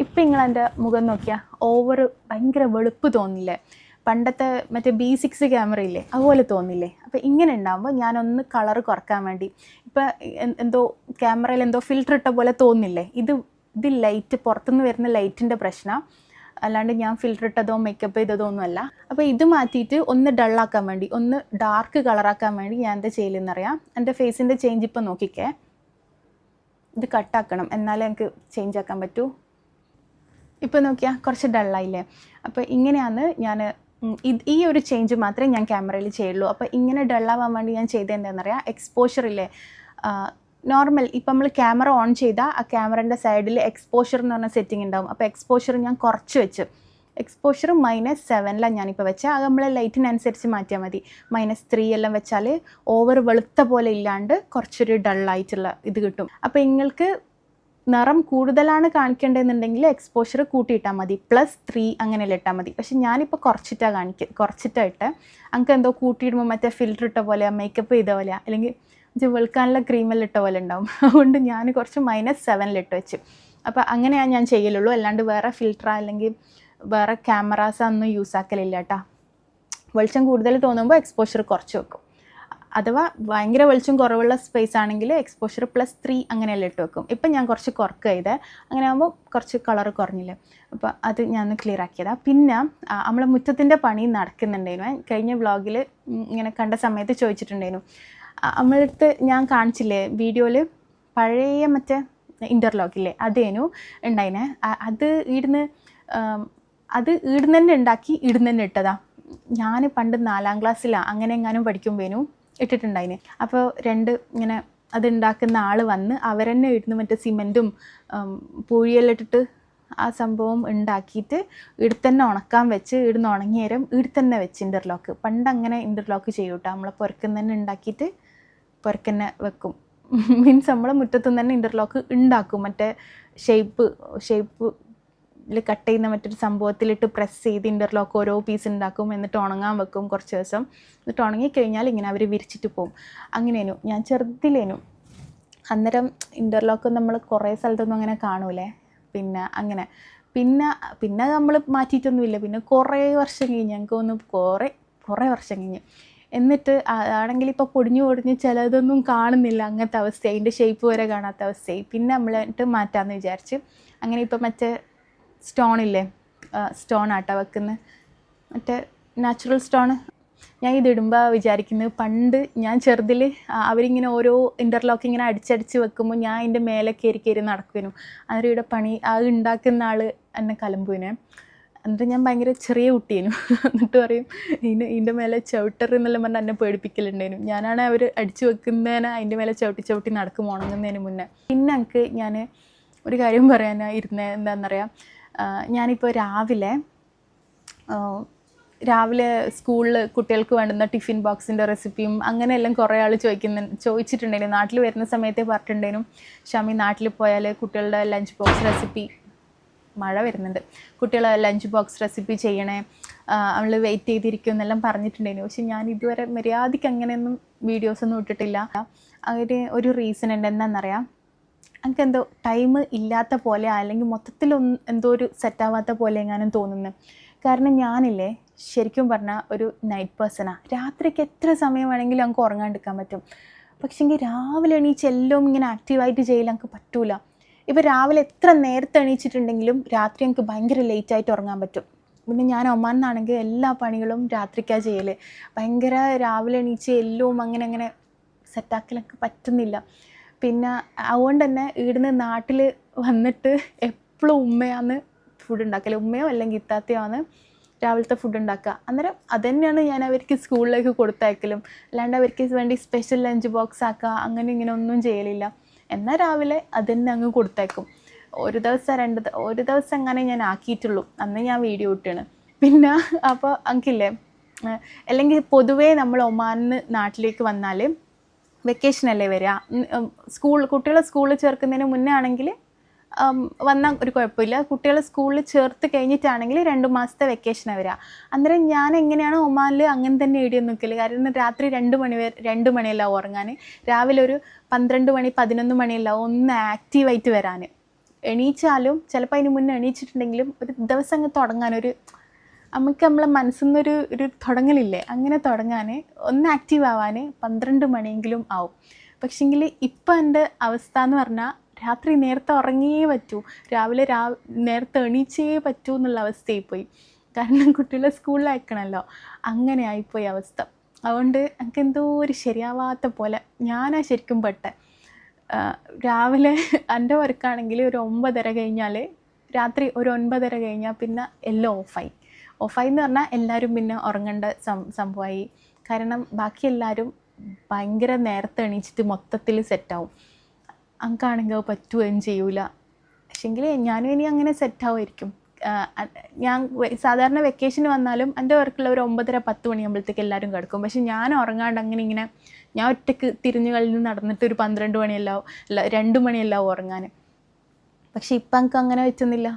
ഇപ്പം നിങ്ങളെൻ്റെ മുഖം നോക്കിയാൽ ഭയങ്കര വെളുപ്പ് തോന്നില്ലേ. പണ്ടത്തെ മറ്റേ B6 ക്യാമറ ഇല്ലേ, അതുപോലെ തോന്നില്ലേ. അപ്പോൾ ഇങ്ങനെ ഉണ്ടാകുമ്പോൾ ഞാനൊന്ന് കളർ കുറക്കാൻ വേണ്ടി, ഇപ്പോൾ എന്തോ ക്യാമറയിൽ എന്തോ ഫിൽറ്റർ ഇട്ട പോലെ തോന്നില്ലേ. ഇത് ലൈറ്റ്, പുറത്തുനിന്ന് വരുന്ന ലൈറ്റിൻ്റെ പ്രശ്നം, അല്ലാണ്ട് ഞാൻ ഫിൽറ്റർ ഇട്ടതോ മേക്കപ്പ് ചെയ്തതോ ഒന്നുമല്ല. അപ്പോൾ ഇത് മാറ്റിയിട്ട് ഒന്ന് ഡള്ളാക്കാൻ വേണ്ടി, ഒന്ന് ഡാർക്ക് കളറാക്കാൻ വേണ്ടി ഞാൻ എന്താ ചെയ്യലെന്നറിയാം. എൻ്റെ ഫേസിൻ്റെ ചേഞ്ച് ഇപ്പം നോക്കിക്കേ. ഇത് കട്ടാക്കണം, എന്നാലേ എനിക്ക് ചേഞ്ച് ആക്കാൻ പറ്റൂ. ഇപ്പോൾ നോക്കിയാൽ കുറച്ച് ഡള്ളായില്ലേ. അപ്പോൾ ഇങ്ങനെയാണ് ഞാൻ ഈ ഒരു ചേഞ്ച് മാത്രമേ ഞാൻ ക്യാമറയിൽ ചെയ്യുള്ളൂ. അപ്പോൾ ഇങ്ങനെ ഡള്ളാവാൻ വേണ്ടി ഞാൻ ചെയ്തത് എന്താണെന്നറിയാം, എക്സ്പോഷറില്ലേ, നോർമൽ ഇപ്പം നമ്മൾ ക്യാമറ ഓൺ ചെയ്താൽ ആ ക്യാമറേൻ്റെ സൈഡിൽ എക്സ്പോഷർ എന്ന് പറഞ്ഞ സെറ്റിംഗ് ഉണ്ടാവും. അപ്പോൾ എക്സ്പോഷർ ഞാൻ കുറച്ച് വെച്ച്, എക്സ്പോഷർ -7 ഞാനിപ്പോൾ വെച്ചാൽ, അത് നമ്മൾ ലൈറ്റിനനുസരിച്ച് മാറ്റിയാൽ മതി. -3 എല്ലാം വെച്ചാൽ ഓവർ വെളുത്ത പോലെ ഇല്ലാണ്ട് കുറച്ചൊരു ഡള്ളായിട്ടുള്ള ഇത് കിട്ടും. അപ്പോൾ നിങ്ങൾക്ക് നിറം കൂടുതലാണ് കാണിക്കേണ്ടതെന്നുണ്ടെങ്കിൽ എക്സ്പോഷർ കൂട്ടിയിട്ടാൽ മതി, +3 അങ്ങനെയല്ല ഇട്ടാൽ മതി. പക്ഷെ ഞാനിപ്പോൾ കുറച്ചിട്ടാണ് ഇട്ട്. അങ്ങക്ക് എന്തോ കൂട്ടിയിടുമ്പോൾ മറ്റേ ഫിൽറ്റർ ഇട്ട പോലെ, മേക്കപ്പ് ചെയ്ത പോലെ, അല്ലെങ്കിൽ വെളുക്കാനുള്ള ക്രീമെല്ലാം ഇട്ട പോലെ ഉണ്ടാവും. അതുകൊണ്ട് ഞാൻ കുറച്ച് -7 വെച്ചു. അപ്പോൾ അങ്ങനെയാണ് ഞാൻ ചെയ്യലുള്ളൂ. അല്ലാണ്ട് വേറെ ഫിൽറ്റർ അല്ലെങ്കിൽ വേറെ ക്യാമറാസ് ഒന്നും യൂസ് ആക്കലില്ല കേട്ടോ. വെളിച്ചം കൂടുതൽ തോന്നുമ്പോൾ എക്സ്പോഷർ കുറച്ച് വെക്കും. അഥവാ ഭയങ്കര വെളിച്ചം കുറവുള്ള സ്പേസ് ആണെങ്കിൽ എക്സ്പോഷർ +3 അങ്ങനെയെല്ലാം ഇട്ട് വെക്കും. ഇപ്പം ഞാൻ കുറച്ച് കുറക്കുക ചെയ്തേ. അങ്ങനെ ആകുമ്പോൾ കുറച്ച് കളർ കുറഞ്ഞില്ലേ. അപ്പോൾ അത് ഞാൻ ഒന്ന് ക്ലിയർ ആക്കിയതാണ്. പിന്നെ നമ്മളെ മുറ്റത്തിൻ്റെ പണി നടക്കുന്നുണ്ടായിരുന്നു. കഴിഞ്ഞ വ്ളോഗിൽ ഇങ്ങനെ കണ്ട സമയത്ത് ചോദിച്ചിട്ടുണ്ടായിരുന്നു. നമ്മളടുത്ത് ഞാൻ കാണിച്ചില്ലേ വീഡിയോയിൽ പഴയ മറ്റേ ഇൻ്റർലോക്കില്ലേ അതേനു ഉണ്ടായിനെ. അത് ഈടുന്ന് തന്നെ ഉണ്ടാക്കി ഈടുന്ന് തന്നെ ഇട്ടതാ. ഞാൻ പണ്ട് 4ാം ക്ലാസ്സിലാണ് അങ്ങനെ എങ്ങാനും പഠിക്കുമ്പോഴേനും ഇട്ടിട്ടുണ്ടായിന്. അപ്പോൾ ഇങ്ങനെ അതുണ്ടാക്കുന്ന ആൾ വന്ന് അവരെന്നെ ഇടുന്ന് മറ്റേ സിമെൻറ്റും പൂഴിയെല്ലാം ഇട്ടിട്ട് ആ സംഭവം ഉണ്ടാക്കിയിട്ട് ഇടത്തന്നെ ഉണക്കാൻ വെച്ച് ഇടുന്ന് ഉണങ്ങിയേരം ഇടത്തന്നെ വെച്ച് ഇൻ്റർലോക്ക്. പണ്ട് അങ്ങനെ ഇൻ്റർലോക്ക് ചെയ്യൂട്ടോ. നമ്മളെ പുരക്കുന്ന തന്നെ ഉണ്ടാക്കിയിട്ട് പുരക്കന്നെ വെക്കും. മീൻസ് നമ്മളെ മുറ്റത്തുനിന്ന് തന്നെ ഇൻ്റർലോക്ക് ഉണ്ടാക്കും. മറ്റേ ഷേപ്പിൽ കട്ട് ചെയ്യുന്ന മറ്റൊരു സംഭവത്തിലിട്ട് പ്രസ് ചെയ്ത് ഇൻ്റർലോക്ക് ഓരോ പീസ് ഉണ്ടാക്കും. എന്നിട്ട് ഉണങ്ങാൻ വെക്കും കുറച്ച് ദിവസം. എന്നിട്ട് ഉണങ്ങിക്കഴിഞ്ഞാൽ ഇങ്ങനെ അവർ വിരിച്ചിട്ട് പോകും. അങ്ങനെയേനു ഞാൻ ചെറുതിലേനു. അന്നേരം ഇൻ്റർലോക്ക് നമ്മൾ കുറേ സ്ഥലത്തൊന്നും അങ്ങനെ കാണൂലേ. പിന്നെ അങ്ങനെ പിന്നെ നമ്മൾ മാറ്റിയിട്ടൊന്നുമില്ല. പിന്നെ കുറേ വർഷം കഴിഞ്ഞ് ഞങ്ങൾക്ക് തോന്നുന്നു കുറേ വർഷം കഴിഞ്ഞ്. എന്നിട്ട് ആണെങ്കിൽ ഇപ്പോൾ പൊടിഞ്ഞ് ചിലതൊന്നും കാണുന്നില്ല. അങ്ങനത്തെ അവസ്ഥയായി. അതിൻ്റെ ഷേപ്പ് വരെ കാണാത്ത അവസ്ഥയായി. പിന്നെ നമ്മളിട്ട് മാറ്റാമെന്ന് വിചാരിച്ച് അങ്ങനെ ഇപ്പം മറ്റേ സ്റ്റോണില്ലേ, സ്റ്റോൺ ആട്ടോ വെക്കുന്നത്, മറ്റേ നാച്ചുറൽ സ്റ്റോണ്. ഞാൻ ഇതിടുമ്പോൾ വിചാരിക്കുന്നത് പണ്ട് ഞാൻ ചെറുതിൽ അവരിങ്ങനെ ഓരോ ഇൻ്റർലോക്ക് ഇങ്ങനെ അടിച്ചടിച്ച് വെക്കുമ്പോൾ ഞാൻ അതിൻ്റെ മേലെ കയറി നടക്കുവേനു. അന്നേരം ഇവിടെ പണി അത് ഉണ്ടാക്കുന്ന ആൾ എന്നെ കലമ്പുവിനെ. എന്നിട്ട് ഞാൻ ഭയങ്കര ചെറിയ കുട്ടിയേനു. എന്നിട്ട് പറയും ഇതിൻ്റെ മേലെ ചവിട്ടർ എന്നെല്ലാം പറഞ്ഞാൽ എന്നെ പേടിപ്പിക്കലുണ്ടായിരുന്നു. ഞാനാണ് അവർ അടിച്ചു വെക്കുന്നതിന് അതിൻ്റെ മേലെ ചവിട്ടി നടക്കും ഉണങ്ങുന്നതിന് മുന്നേ. പിന്നെ എനിക്ക് ഞാൻ ഒരു കാര്യം പറയാനായിരുന്നത് എന്താണെന്നറിയാം. ഞാനിപ്പോൾ രാവിലെ സ്കൂളിൽ കുട്ടികൾക്ക് വേണ്ടുന്ന ടിഫിൻ ബോക്സിൻ്റെ റെസിപ്പിയും അങ്ങനെയെല്ലാം കുറേ ആൾ ചോദിച്ചിട്ടുണ്ടായിരുന്നു. നാട്ടിൽ വരുന്ന സമയത്തേ പറഞ്ഞിട്ടുണ്ടായിരുന്നു, ഷമി നാട്ടിൽ പോയാൽ കുട്ടികളുടെ ലഞ്ച് ബോക്സ് റെസിപ്പി, മഴ വരുന്നുണ്ട്, കുട്ടികളെ ലഞ്ച് ബോക്സ് റെസിപ്പി ചെയ്യണേ, അവൾ വെയിറ്റ് ചെയ്തിരിക്കും എന്നെല്ലാം പറഞ്ഞിട്ടുണ്ടായിരുന്നു. പക്ഷെ ഞാൻ ഇതുവരെ മര്യാദയ്ക്ക് അങ്ങനെയൊന്നും വീഡിയോസൊന്നും ഇട്ടിട്ടില്ല. അതിന് ഒരു റീസൺ ഉണ്ട്. എന്താണെന്നറിയാം, എനിക്ക് എന്തോ ടൈം ഇല്ലാത്ത പോലെ അല്ലെങ്കിൽ മൊത്തത്തിൽ എന്തോ ഒരു സെറ്റാവാത്ത പോലെ എങ്ങാനും തോന്നുന്നു. കാരണം ഞാനില്ലേ ശരിക്കും പറഞ്ഞാൽ ഒരു നൈറ്റ് പേഴ്സണാണ്. രാത്രിക്ക് എത്ര സമയം വേണമെങ്കിലും നമുക്ക് ഉറങ്ങാണ്ടിരിക്കാൻ പറ്റും. പക്ഷേങ്കിൽ രാവിലെ എണീച്ച് എല്ലാം ഇങ്ങനെ ആക്റ്റീവായിട്ട് ചെയ്യില്ല, എനിക്ക് പറ്റൂല. ഇപ്പോൾ രാവിലെ എത്ര നേരത്തെ എണീച്ചിട്ടുണ്ടെങ്കിലും രാത്രി എനിക്ക് ഭയങ്കര ലേറ്റായിട്ട് ഉറങ്ങാൻ പറ്റും. പിന്നെ ഞാൻ ഒമാനാണെങ്കിൽ എല്ലാ പണികളും രാത്രിക്കാണ് ചെയ്യൽ. ഭയങ്കര രാവിലെ എണീച്ച് എല്ലാം അങ്ങനെ സെറ്റാക്കലൊക്കെ പറ്റുന്നില്ല. പിന്നെ അതുകൊണ്ട് തന്നെ ഇവിടുന്ന് നാട്ടിൽ വന്നിട്ട് എപ്പോഴും ഉമ്മയാണ് ഫുഡ് ഉണ്ടാക്കൽ. ഉമ്മയോ അല്ലെങ്കിൽ ഇത്താത്തയോ ആണ് രാവിലത്തെ ഫുഡ് ഉണ്ടാക്കുക. അന്നേരം അതുതന്നെയാണ് ഞാൻ അവർക്ക് സ്കൂളിലേക്ക് കൊടുത്തയക്കലും. അല്ലാണ്ട് അവർക്ക് വേണ്ടി സ്പെഷ്യൽ ലഞ്ച് ബോക്സ് ആക്കുക അങ്ങനെ ഇങ്ങനെ ഒന്നും ചെയ്യലില്ല. എന്നാൽ രാവിലെ അതുതന്നെ അങ്ങ് കൊടുത്തയക്കും. ഒരു ദിവസം അങ്ങനെ ഞാൻ ആക്കിയിട്ടുള്ളൂ. അന്ന് ഞാൻ വീഡിയോ ഇട്ടാണ്. പിന്നെ അപ്പോൾ അങ്കില്ലേ, അല്ലെങ്കിൽ പൊതുവേ നമ്മൾ ഒമാനിന്ന് നാട്ടിലേക്ക് വന്നാൽ വെക്കേഷനല്ലേ വരിക. കുട്ടികളെ സ്കൂളിൽ ചേർക്കുന്നതിന് മുന്നേ ആണെങ്കിൽ വന്നാൽ ഒരു കുഴപ്പമില്ല. കുട്ടികളെ സ്കൂളിൽ ചേർത്ത് കഴിഞ്ഞിട്ടാണെങ്കിൽ 2 മാസത്തെ വെക്കേഷനാണ് വരിക. അന്നേരം ഞാൻ എങ്ങനെയാണോ ഒമാനിൽ അങ്ങനെ തന്നെ ഇടിയും നിൽക്കൽ. കാരണം രാത്രി 2 മണിയെല്ലാം ഉറങ്ങാൻ, രാവിലെ ഒരു 12 മണി 11 മണിയെല്ലാം ഒന്ന് ആക്റ്റീവായിട്ട് വരാൻ. എണീച്ചാലും ചിലപ്പോൾ അതിന് മുന്നേ എണീച്ചിട്ടുണ്ടെങ്കിലും ഒരു ദിവസം അങ്ങ് തുടങ്ങാൻ നമുക്ക് നമ്മളെ മനസ്സിൽ നിന്നൊരു തുടങ്ങലില്ലേ, അങ്ങനെ തുടങ്ങാൻ ഒന്ന് ആക്റ്റീവ് ആവാൻ 12 മണിയെങ്കിലും ആവും. പക്ഷേങ്കിൽ ഇപ്പം എൻ്റെ അവസ്ഥ എന്ന് പറഞ്ഞാൽ രാത്രി നേരത്തെ ഉറങ്ങിയേ പറ്റൂ, രാവിലെ നേരത്തെ എണീച്ചേ പറ്റൂ എന്നുള്ള അവസ്ഥയായിപ്പോയി. കാരണം കുട്ടികളെ സ്കൂളിൽ അയക്കണമല്ലോ, അങ്ങനെ ആയിപ്പോയി അവസ്ഥ. അതുകൊണ്ട് എനിക്ക് എന്തോ ഒരു ശരിയാവാത്ത പോലെ ഞാനാ ശരിക്കും പെട്ടെ. രാവിലെ എൻ്റെ വർക്കാണെങ്കിൽ ഒരു 9:30 കഴിഞ്ഞാൽ, രാത്രി ഒരു 9:30 കഴിഞ്ഞാൽ പിന്നെ എല്ലാം ഓഫായി എന്ന് പറഞ്ഞാൽ എല്ലാവരും പിന്നെ ഉറങ്ങേണ്ട സംഭവമായി. കാരണം ബാക്കി എല്ലാവരും ഭയങ്കര നേരത്തെ എണീച്ചിട്ട് മൊത്തത്തിൽ സെറ്റാവും. അങ്കാണെങ്കിൽ അത് പറ്റുകയും ചെയ്യൂല. പക്ഷേങ്കിൽ ഞാനും ഇനി അങ്ങനെ സെറ്റാവുമായിരിക്കും. ഞാൻ സാധാരണ വെക്കേഷന് വന്നാലും എൻ്റെ വർക്കുള്ള ഒരു 9:30-10 മണിയാകുമ്പോഴത്തേക്ക് എല്ലാവരും കിടക്കും. പക്ഷെ ഞാൻ ഉറങ്ങാണ്ട് അങ്ങനെ ഞാൻ ഒറ്റയ്ക്ക് തിരിഞ്ഞു കളിഞ്ഞ് നടന്നിട്ട് ഒരു 12 മണിയെല്ലാം 2 മണിയെല്ലാം ഉറങ്ങാൻ. പക്ഷെ ഇപ്പം എനിക്ക് അങ്ങനെ പറ്റുന്നില്ല.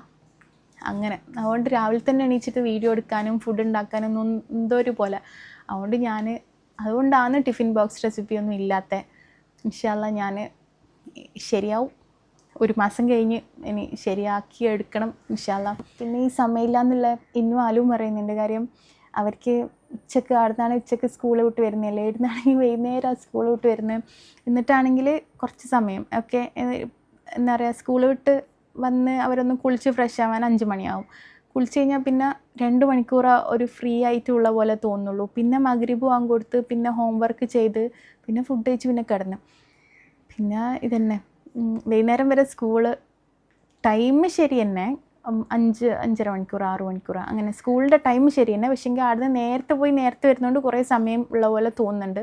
അതുകൊണ്ട് രാവിലെ തന്നെ എണീച്ചിട്ട് വീഡിയോ എടുക്കാനും ഫുഡ് ഉണ്ടാക്കാനും എന്തോ ഒരു പോലെ. അതുകൊണ്ടാണ് ടിഫിൻ ബോക്സ് റെസിപ്പിയൊന്നും ഇല്ലാത്തത്. ഇൻഷാ അള്ളാ ഞാൻ ശരിയാവും. ഒരു മാസം കഴിഞ്ഞ് ഇനി ശരിയാക്കി എടുക്കണം ഇൻഷാ അള്ളാ. പിന്നെ ഈ സമയമില്ല എന്നുള്ള ഇന്നും ആലും പറയുന്നുണ്ട്. കാര്യം അവർക്ക് ഉച്ചക്ക് അവിടുന്നാണ് ഉച്ചക്ക് സ്കൂൾ വിട്ട് വരുന്നതല്ലേ, ഇവിടുന്നാണെങ്കിൽ വൈകുന്നേരം സ്കൂൾ വിട്ട് വരുന്നത്. എന്നിട്ടാണെങ്കിൽ കുറച്ച് സമയം ഒക്കെ എന്താ പറയുക, സ്കൂൾ വിട്ട് വന്ന് അവരൊന്ന് കുളിച്ച് ഫ്രഷ് ആവാൻ 5 മണിയാവും. കുളിച്ച് കഴിഞ്ഞാൽ പിന്നെ 2 മണിക്കൂർ ഒരു ഫ്രീ ആയിട്ടുള്ള പോലെ തോന്നുള്ളൂ. പിന്നെ മഗ്രിബ് വാങ്ങി കൊടുത്ത് പിന്നെ ഹോംവർക്ക് ചെയ്ത് പിന്നെ ഫുഡ് കഴിച്ച് പിന്നെ കിടന്ന് പിന്നെ ഇതന്നെ വൈകുന്നേരം വരെ സ്കൂള്. ടൈം ശരി തന്നെ, 5-5.5 മണിക്കൂർ 6 മണിക്കൂർ അങ്ങനെ സ്കൂളിൻ്റെ ടൈം ശരി തന്നെ. പക്ഷേങ്കിൽ അവിടുന്ന് നേരത്തെ പോയി നേരത്തെ വരുന്നതുകൊണ്ട് കുറേ സമയം ഉള്ള പോലെ തോന്നുന്നുണ്ട്.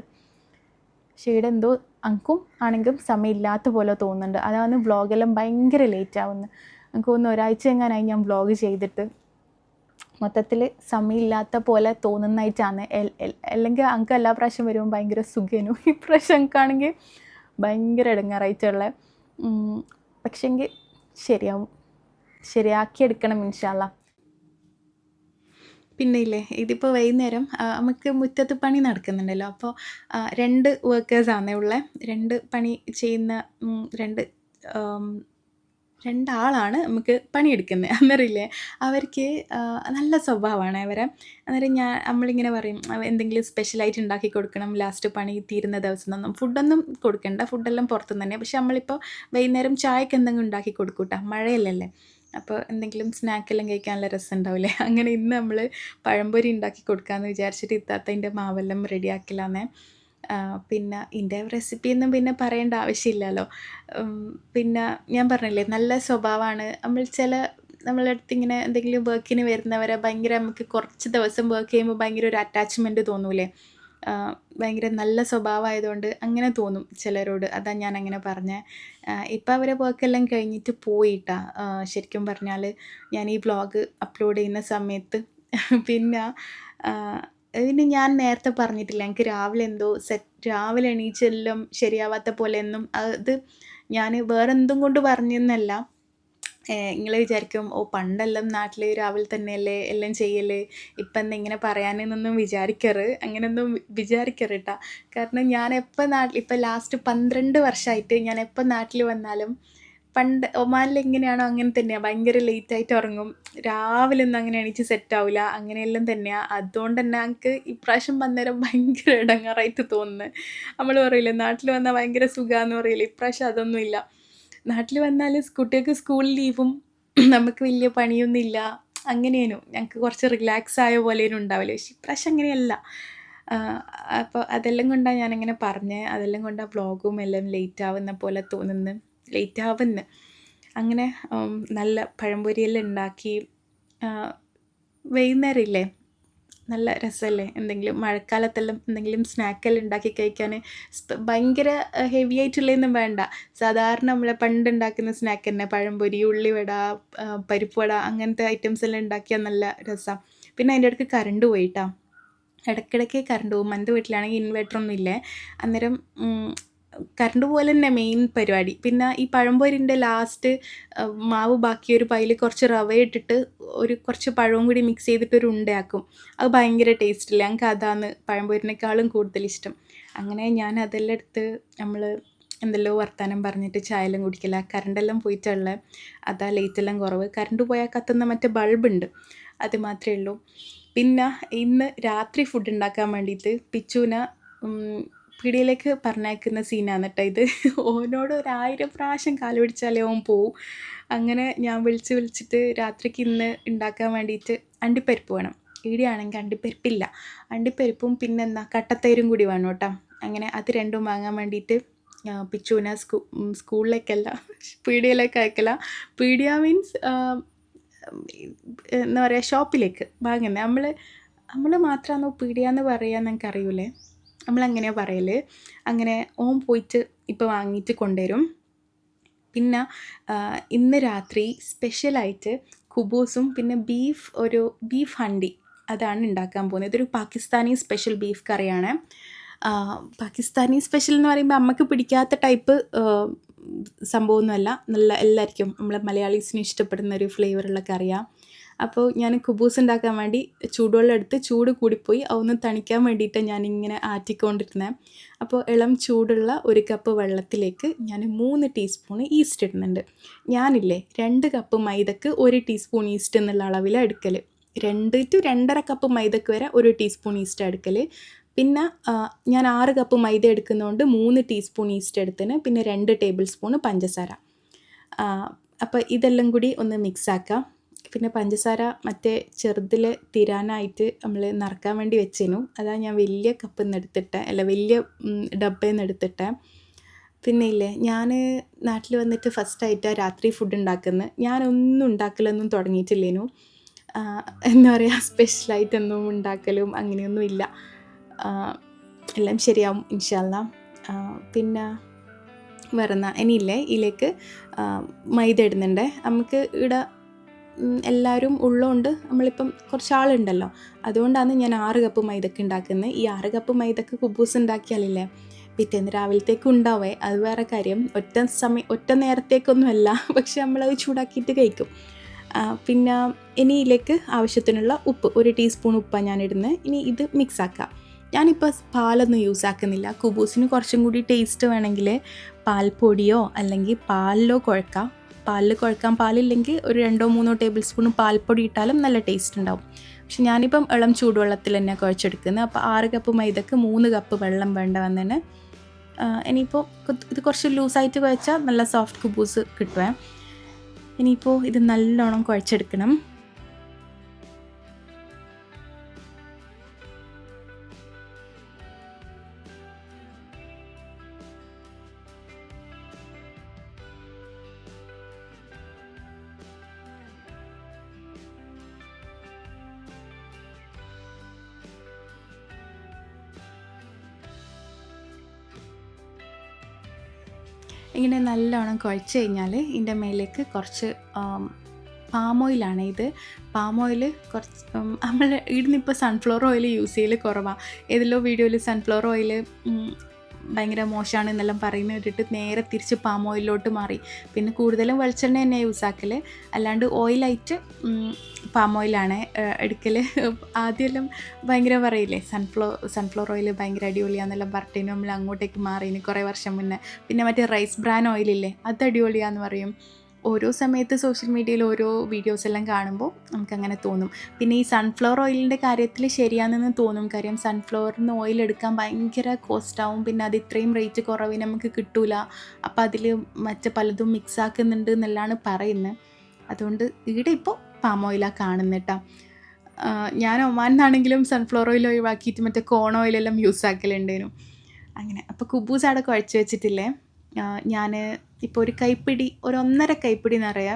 പക്ഷേ ഇവിടെ എന്തോ അനക്കും ആണെങ്കിലും സമയമില്ലാത്ത പോലെ തോന്നുന്നുണ്ട്. അതാണ് വ്ളോഗെല്ലാം ഭയങ്കര ലേറ്റ് ആവുന്നത്. എനിക്ക് തോന്നുന്നു ഒരാഴ്ച എങ്ങാനായി ഞാൻ വ്ളോഗ് ചെയ്തിട്ട്. മൊത്തത്തിൽ സമയമില്ലാത്ത പോലെ തോന്നുന്നതായിട്ടാണ്. അല്ലെങ്കിൽ അങ്ക് എല്ലാ പ്രാവശ്യം വരുമ്പോൾ ഭയങ്കര സുഖേനു. ഈ പ്രാവശ്യം എനിക്കാണെങ്കിൽ ഭയങ്കര ഇടങ്ങാറായിട്ടുള്ള. പക്ഷേങ്കിൽ ശരിയാവും, ശരിയാക്കിയെടുക്കണം ഇൻഷാ അള്ളാ. പിന്നെ ഇല്ലേ, ഇതിപ്പോൾ വൈകുന്നേരം നമുക്ക് മുറ്റത്ത് പണി നടക്കുന്നുണ്ടല്ലോ. അപ്പോൾ 2 വർക്കേഴ്സാണേ ഉള്ളത്. 2 പണി ചെയ്യുന്ന 2 ആളാണ് നമുക്ക് പണിയെടുക്കുന്നത്. അന്നേരമില്ലേ അവർക്ക് നല്ല സ്വഭാവമാണ് അവരെ. അന്നേരം നമ്മളിങ്ങനെ പറയും എന്തെങ്കിലും സ്പെഷ്യലായിട്ട് ഉണ്ടാക്കി കൊടുക്കണം ലാസ്റ്റ് പണി തീരുന്ന ദിവസം. ഫുഡൊന്നും കൊടുക്കണ്ട, ഫുഡെല്ലാം പുറത്തുനിന്ന് തന്നെ. പക്ഷെ നമ്മളിപ്പോൾ വൈകുന്നേരം ചായക്ക് എന്തെങ്കിലും ഉണ്ടാക്കി കൊടുക്കൂട്ടാ, മഴയല്ലല്ലേ. അപ്പോൾ എന്തെങ്കിലും സ്നാക്കെല്ലാം കഴിക്കാൻ നല്ല രസം ഉണ്ടാവില്ലേ. അങ്ങനെ ഇന്ന് നമ്മൾ പഴംപൊരി ഉണ്ടാക്കി കൊടുക്കാമെന്ന് വിചാരിച്ചിട്ട് ഇത്താത്തതിൻ്റെ മാവെല്ലാം റെഡിയാക്കില്ലാന്നേ. പിന്നെ ഇതിൻ്റെ റെസിപ്പിയൊന്നും പിന്നെ പറയേണ്ട ആവശ്യമില്ലല്ലോ. പിന്നെ ഞാൻ പറഞ്ഞില്ലേ നല്ല സ്വഭാവമാണ്. നമ്മളെ അടുത്ത് ഇങ്ങനെ എന്തെങ്കിലും വർക്കിന് വരുന്നവരെ ഭയങ്കര നമുക്ക് കുറച്ച് ദിവസം വർക്ക് ചെയ്യുമ്പോൾ ഭയങ്കര ഒരു അറ്റാച്ച്മെൻറ്റ് തോന്നൂലേ. ഭയങ്കര നല്ല സ്വഭാവമായതുകൊണ്ട് അങ്ങനെ തോന്നും ചിലരോട്. അതാ ഞാൻ അങ്ങനെ പറഞ്ഞത്. ഇപ്പം അവരെ വർക്കെല്ലാം കഴിഞ്ഞിട്ട് പോയിട്ടാ. ശരിക്കും പറഞ്ഞാൽ ഞാൻ ഈ വ്ളോഗ് അപ്ലോഡ് ചെയ്യുന്ന സമയത്ത് പിന്നെ ഞാൻ നേരത്തെ പറഞ്ഞിട്ടില്ല, എനിക്ക് രാവിലെ എന്തോ രാവിലെ എണീച്ചെല്ലാം ശരിയാവാത്ത പോലെയൊന്നും. അത് ഞാൻ വേറെന്തും കൊണ്ട് പറഞ്ഞെന്നല്ല. നിങ്ങൾ വിചാരിക്കും പണ്ടെല്ലാം നാട്ടിൽ രാവിലെ തന്നെയല്ലേ എല്ലാം ചെയ്യല്, ഇപ്പം എന്താ ഇങ്ങനെ പറയാനെന്നൊന്നും അങ്ങനെയൊന്നും വിചാരിക്കരുത് കേട്ടോ. കാരണം ഞാൻ ഇപ്പം ലാസ്റ്റ് 12 വർഷമായിട്ട് ഞാൻ എപ്പോൾ നാട്ടിൽ വന്നാലും പണ്ട് ഒമാനിൽ എങ്ങനെയാണോ അങ്ങനെ തന്നെയാണ്. ഭയങ്കര ലേറ്റായിട്ട് ഉറങ്ങും, രാവിലെ ഒന്നും അങ്ങനെ എണീച്ച് സെറ്റാവില്ല, അങ്ങനെയെല്ലാം തന്നെയാണ്. അതുകൊണ്ട് തന്നെ എനിക്ക് ഇപ്രാവശ്യം വന്നേരം ഭയങ്കര ഇടങ്ങാറായിട്ട് തോന്നുന്നത്. നമ്മൾ പറയില്ലേ നാട്ടിൽ വന്നാൽ ഭയങ്കര സുഖമാണെന്ന് പറയില്ലേ, ഇപ്രാവശ്യം അതൊന്നുമില്ല. നാട്ടിൽ വന്നാൽ കുട്ടികൾക്ക് സ്കൂൾ ലീവും നമുക്ക് വലിയ പണിയൊന്നുമില്ല. അങ്ങനെയേനു ഞങ്ങൾക്ക് കുറച്ച് റിലാക്സ് ആയ പോലെയും ഉണ്ടാവില്ല. പക്ഷെ ഇപ്രാവശ്യം അങ്ങനെയല്ല. അപ്പോൾ അതെല്ലാം കൊണ്ടാണ് ഞാനങ്ങനെ പറഞ്ഞത്. അതെല്ലാം കൊണ്ടാണ് വ്ളോഗും എല്ലാം ലേറ്റ് ആവുന്ന പോലെ തോന്നുന്നു. അങ്ങനെ നല്ല പഴംപൊരിയെല്ലാം ഉണ്ടാക്കി. വൈകുന്നേരം ഇല്ലേ നല്ല രസമല്ലേ, എന്തെങ്കിലും മഴക്കാലത്തെല്ലാം എന്തെങ്കിലും സ്നാക്കെല്ലാം ഉണ്ടാക്കി കഴിക്കാൻ. ഭയങ്കര ഹെവി ആയിട്ടുള്ളതൊന്നും വേണ്ട. സാധാരണ നമ്മളെ പണ്ട് ഉണ്ടാക്കുന്ന സ്നാക്ക് തന്നെ, പഴംപൊരി, ഉള്ളിവട, പരിപ്പ് വട, അങ്ങനത്തെ ഐറ്റംസ് എല്ലാം ഉണ്ടാക്കിയാൽ നല്ല രസമാണ്. പിന്നെ അതിൻ്റെ ഇടയ്ക്ക് കറണ്ട് പോയിട്ടാ, ഇടയ്ക്കിടയ്ക്ക് കറണ്ട് പോകും. എൻ്റെ വീട്ടിലാണെങ്കിൽ ഇൻവെർട്ടറൊന്നും ഇല്ലേ. അന്നേരം കറണ്ട് പോലെ തന്നെ മെയിൻ പരിപാടി. പിന്നെ ഈ പഴംപൊരിൻ്റെ ലാസ്റ്റ് മാവ് ബാക്കി ഒരു പൈൽ കുറച്ച് റവ ഇട്ടിട്ട് കുറച്ച് പഴവും കൂടി മിക്സ് ചെയ്തിട്ട് ഒരു ഉണ്ടയാക്കും. അത് ഭയങ്കര ടേസ്റ്റില്ല. ഞങ്ങൾക്ക് അതാണ് പഴംപൊരിനേക്കാളും കൂടുതൽ ഇഷ്ടം. അങ്ങനെ ഞാൻ അതെല്ലാം എടുത്ത് നമ്മൾ എന്തെല്ലോ വർത്താനം പറഞ്ഞിട്ട് ചായയെല്ലാം കുടിക്കില്ല. കറണ്ടെല്ലാം പോയിട്ടുള്ള അതാ ലേറ്റെല്ലാം കുറവ്. കറണ്ട് പോയാൽ കത്തുന്ന മറ്റേ ബൾബുണ്ട്, അത് മാത്രമേ ഉള്ളൂ. പിന്നെ ഇന്ന് രാത്രി ഫുഡ് ഉണ്ടാക്കാൻ വേണ്ടിയിട്ട് പിച്ചുവിനെ പീടികയിലേക്ക് പറഞ്ഞയക്കുന്ന സീനാണ് കേട്ടോ ഇത്. ഓനോട് 1000 പ്രാവശ്യം കാല് പിടിച്ചാലേ ഓൻ പോവും. അങ്ങനെ ഞാൻ വിളിച്ചിട്ട് രാത്രിക്ക് ഇന്ന് ഉണ്ടാക്കാൻ വേണ്ടിയിട്ട് അണ്ടിപ്പരിപ്പ് വേണം. ഈടെയാണെങ്കിൽ അണ്ടിപ്പരിപ്പില്ല. അണ്ടിപ്പരിപ്പും പിന്നെ കട്ടത്തൈരും കൂടി വേണം കേട്ടോ. അങ്ങനെ അത് രണ്ടും വാങ്ങാൻ വേണ്ടിയിട്ട് പിച്ചുവിനെ സ്കൂളിലേക്കല്ല പീടികയിലേക്ക് അയക്കല. പീടിക മീൻസ് എന്താ പറയുക, ഷോപ്പിലേക്ക് വാങ്ങുന്നത്. നമ്മൾ മാത്രമാണോ പീടികയെന്ന് പറയാമെന്ന് എനിക്കറിയൂലേ, നമ്മളങ്ങനെയാണ് പറയൽ. അങ്ങനെ ഓൻ പോയിട്ട് ഇപ്പോൾ വാങ്ങിയിട്ട് കൊണ്ടുവരും. പിന്നെ ഇന്ന് രാത്രി സ്പെഷ്യലായിട്ട് കുബൂസും പിന്നെ ബീഫ് ഹണ്ടി അതാണ് ഉണ്ടാക്കാൻ പോകുന്നത്. ഇതൊരു പാകിസ്ഥാനി സ്പെഷ്യൽ ബീഫ് കറിയാണ്. പാകിസ്ഥാനി സ്പെഷ്യൽ എന്ന് പറയുമ്പോൾ നമുക്ക് പിടിക്കാത്ത ടൈപ്പ് സംഭവമൊന്നുമല്ല. നല്ല എല്ലാവർക്കും നമ്മളെ മലയാളീസിന് ഇഷ്ടപ്പെടുന്ന ഒരു ഫ്ലേവറുള്ള കറിയാണ്. അപ്പോൾ ഞാൻ കുബൂസ് ഉണ്ടാക്കാൻ വേണ്ടി ചൂടുവെള്ളം എടുത്ത് ചൂട് കൂടിപ്പോയി അതൊന്ന് തണിക്കാൻ വേണ്ടിയിട്ട് ഞാനിങ്ങനെ ആറ്റിക്കൊണ്ടിരുന്നത്. അപ്പോൾ ഇളം ചൂടുള്ള 1 കപ്പ് വെള്ളത്തിലേക്ക് ഞാൻ 3 ടീസ്പൂൺ ഈസ്റ്റ് ഇടുന്നുണ്ട്. ഞാനില്ലേ 2 കപ്പ് മൈദക്ക് 1 ടീസ്പൂൺ ഈസ്റ്റ് എന്നുള്ള അളവിലാണ് എടുക്കൽ. 2 to 2.5 കപ്പ് മൈദക്ക് വരെ 1 ടീസ്പൂൺ ഈസ്റ്റ് എടുക്കൽ. പിന്നെ ഞാൻ 6 കപ്പ് മൈദ എടുക്കുന്നതുകൊണ്ട് 3 ടീസ്പൂൺ ഈസ്റ്റ് എടുത്തിന്, പിന്നെ 2 ടേബിൾ സ്പൂൺ പഞ്ചസാര. അപ്പോൾ ഇതെല്ലാം കൂടി ഒന്ന് മിക്സാക്കാം. പിന്നെ പഞ്ചസാര മറ്റേ ചെറുതിൽ തിരാനായിട്ട് നമ്മൾ നറുക്കാൻ വേണ്ടി വെച്ചേനു, അതാണ് ഞാൻ വലിയ കപ്പിൽ നിന്ന് എടുത്തിട്ട്, അല്ല വലിയ ഡബ്ബയിൽ നിന്ന് എടുത്തിട്ട്. പിന്നെ ഇല്ലേ, ഞാൻ നാട്ടിൽ വന്നിട്ട് ഫസ്റ്റായിട്ടാണ് രാത്രി ഫുഡ് ഉണ്ടാക്കുന്നത്. ഞാനൊന്നും ഉണ്ടാക്കലൊന്നും തുടങ്ങിയിട്ടില്ലേനു. എന്താ പറയുക, സ്പെഷ്യലായിട്ടൊന്നും ഉണ്ടാക്കലും അങ്ങനെയൊന്നും ഇല്ല. എല്ലാം ശരിയാവും ഇൻഷാ അല്ലാ. പിന്നെ വേറെന്നാ ഇനിയില്ലേ, ഇതിലേക്ക് മൈദ ഇടുന്നുണ്ട്. നമുക്ക് ഇവിടെ എല്ലാവരും ഉള്ളതുകൊണ്ട് നമ്മളിപ്പം കുറച്ച് ആളുണ്ടല്ലോ, അതുകൊണ്ടാണ് ഞാൻ 6 കപ്പ് മൈദക്ക് ഉണ്ടാക്കുന്നത്. ഈ 6 കപ്പ് മൈദക്ക് കുബൂസ് ഉണ്ടാക്കിയാലില്ലേ പിറ്റേന്ന് രാവിലത്തേക്ക് ഉണ്ടാവേ, അത് വേറെ കാര്യം. ഒറ്റ നേരത്തേക്കൊന്നുമല്ല, പക്ഷെ നമ്മളത് ചൂടാക്കിയിട്ട് കഴിക്കും. പിന്നെ ഇനി ഇതിലേക്ക് ആവശ്യത്തിനുള്ള ഉപ്പ്, 1 ടീസ്പൂൺ ഉപ്പാണ് ഞാൻ ഇടുന്നത്. ഇനി ഇത് മിക്സാക്കാം. ഞാനിപ്പോൾ പാലൊന്നും യൂസ് ആക്കുന്നില്ല. കുബൂസിന് കുറച്ചും കൂടി ടേസ്റ്റ് വേണമെങ്കിൽ പാൽപ്പൊടിയോ അല്ലെങ്കിൽ പാലിലോ കുഴക്കാം. പാലിൽ കുഴക്കാൻ പാലില്ലെങ്കിൽ ഒരു 2-3 ടേബിൾ സ്പൂൺ പാൽപ്പൊടി ഇട്ടാലും നല്ല ടേസ്റ്റ് ഉണ്ടാവും. പക്ഷെ ഞാനിപ്പം ഇളം ചൂടുവെള്ളത്തിൽ തന്നെ കുഴച്ചെടുക്കുന്നത്. അപ്പോൾ 6 കപ്പ് മൈദക്ക് 3 കപ്പ് വെള്ളം വേണ്ട വന്നതിന്. ഇനിയിപ്പോൾ ഇത് കുറച്ച് ലൂസായിട്ട് കുഴച്ചാൽ നല്ല സോഫ്റ്റ് കുബൂസ് കിട്ടുമേ. ഇനിയിപ്പോൾ ഇത് നല്ലോണം കുഴച്ചെടുക്കണം. ഇങ്ങനെ നല്ലോണം കുഴച്ച് കഴിഞ്ഞാൽ ഇതിൻ്റെ മേലേക്ക് കുറച്ച് പാം ഓയിലാണ്. ഇത് പാം ഓയിൽ കുറച്ച് നമ്മൾ ഇവിടുന്നിപ്പോൾ സൺഫ്ലവർ ഓയിൽ യൂസ് ചെയ്യൽ കുറവാണ്. ഏതെല്ലോ വീഡിയോയിൽ സൺഫ്ലവർ ഓയിൽ ഭയങ്കര മോശമാണ് എന്നെല്ലാം പറയുന്ന കേട്ടിട്ട് നേരെ തിരിച്ച് പാം ഓയിലോട്ട് മാറി. പിന്നെ കൂടുതലും വെളിച്ചെണ്ണ തന്നെ യൂസ് ആക്കൽ, അല്ലാണ്ട് ഓയിലായിട്ട് പാം ഓയിലാണ് എടുക്കൽ. ആദ്യമെല്ലാം ഭയങ്കര പറയില്ലേ സൺഫ്ലവർ ഓയിൽ ഭയങ്കര അടിപൊളിയാണെന്നെല്ലാം പറഞ്ഞിട്ട് നമ്മൾ അങ്ങോട്ടേക്ക് മാറിയിന് കുറേ വർഷം മുന്നേ. പിന്നെ മറ്റേ റൈസ് ബ്രാൻ ഓയിലില്ലേ, അത് അടിപൊളിയാണെന്ന് പറയും. ഓരോ സമയത്ത് സോഷ്യൽ മീഡിയയിൽ ഓരോ വീഡിയോസ് എല്ലാം കാണുമ്പോൾ നമുക്കങ്ങനെ തോന്നും. പിന്നെ ഈ സൺഫ്ലവർ ഓയിലിൻ്റെ കാര്യത്തിൽ ശരിയാണെന്ന് തോന്നും. കാര്യം സൺഫ്ലവറിൽ നിന്ന് ഓയിൽ എടുക്കാൻ ഭയങ്കര കോസ്റ്റാവും, പിന്നെ അത് ഇത്രയും റേറ്റ് കുറവിന് നമുക്ക് കിട്ടൂല. അപ്പോൾ അതിൽ മറ്റ് പലതും മിക്സ് ആക്കുന്നുണ്ട് എന്നെല്ലാം പറയുന്നത്. അതുകൊണ്ട് ഇവിടെ ഇപ്പോൾ പാം ഓയിലാണ് കാണുന്നത് കേട്ടോ. ഞാൻ ഒമാനിന്നാണെങ്കിലും സൺഫ്ലവർ ഓയിൽ ഒഴിവാക്കിയിട്ട് മറ്റേ കോൺ ഓയിലെല്ലാം യൂസ് ആക്കലുണ്ടേനു. അങ്ങനെ അപ്പോൾ കുബൂസ് അവിടെ കുഴച്ച് വെച്ചിട്ടില്ലേ, ഞാൻ ഇപ്പോൾ ഒരു 1.5 കൈപ്പിടി നിറയെ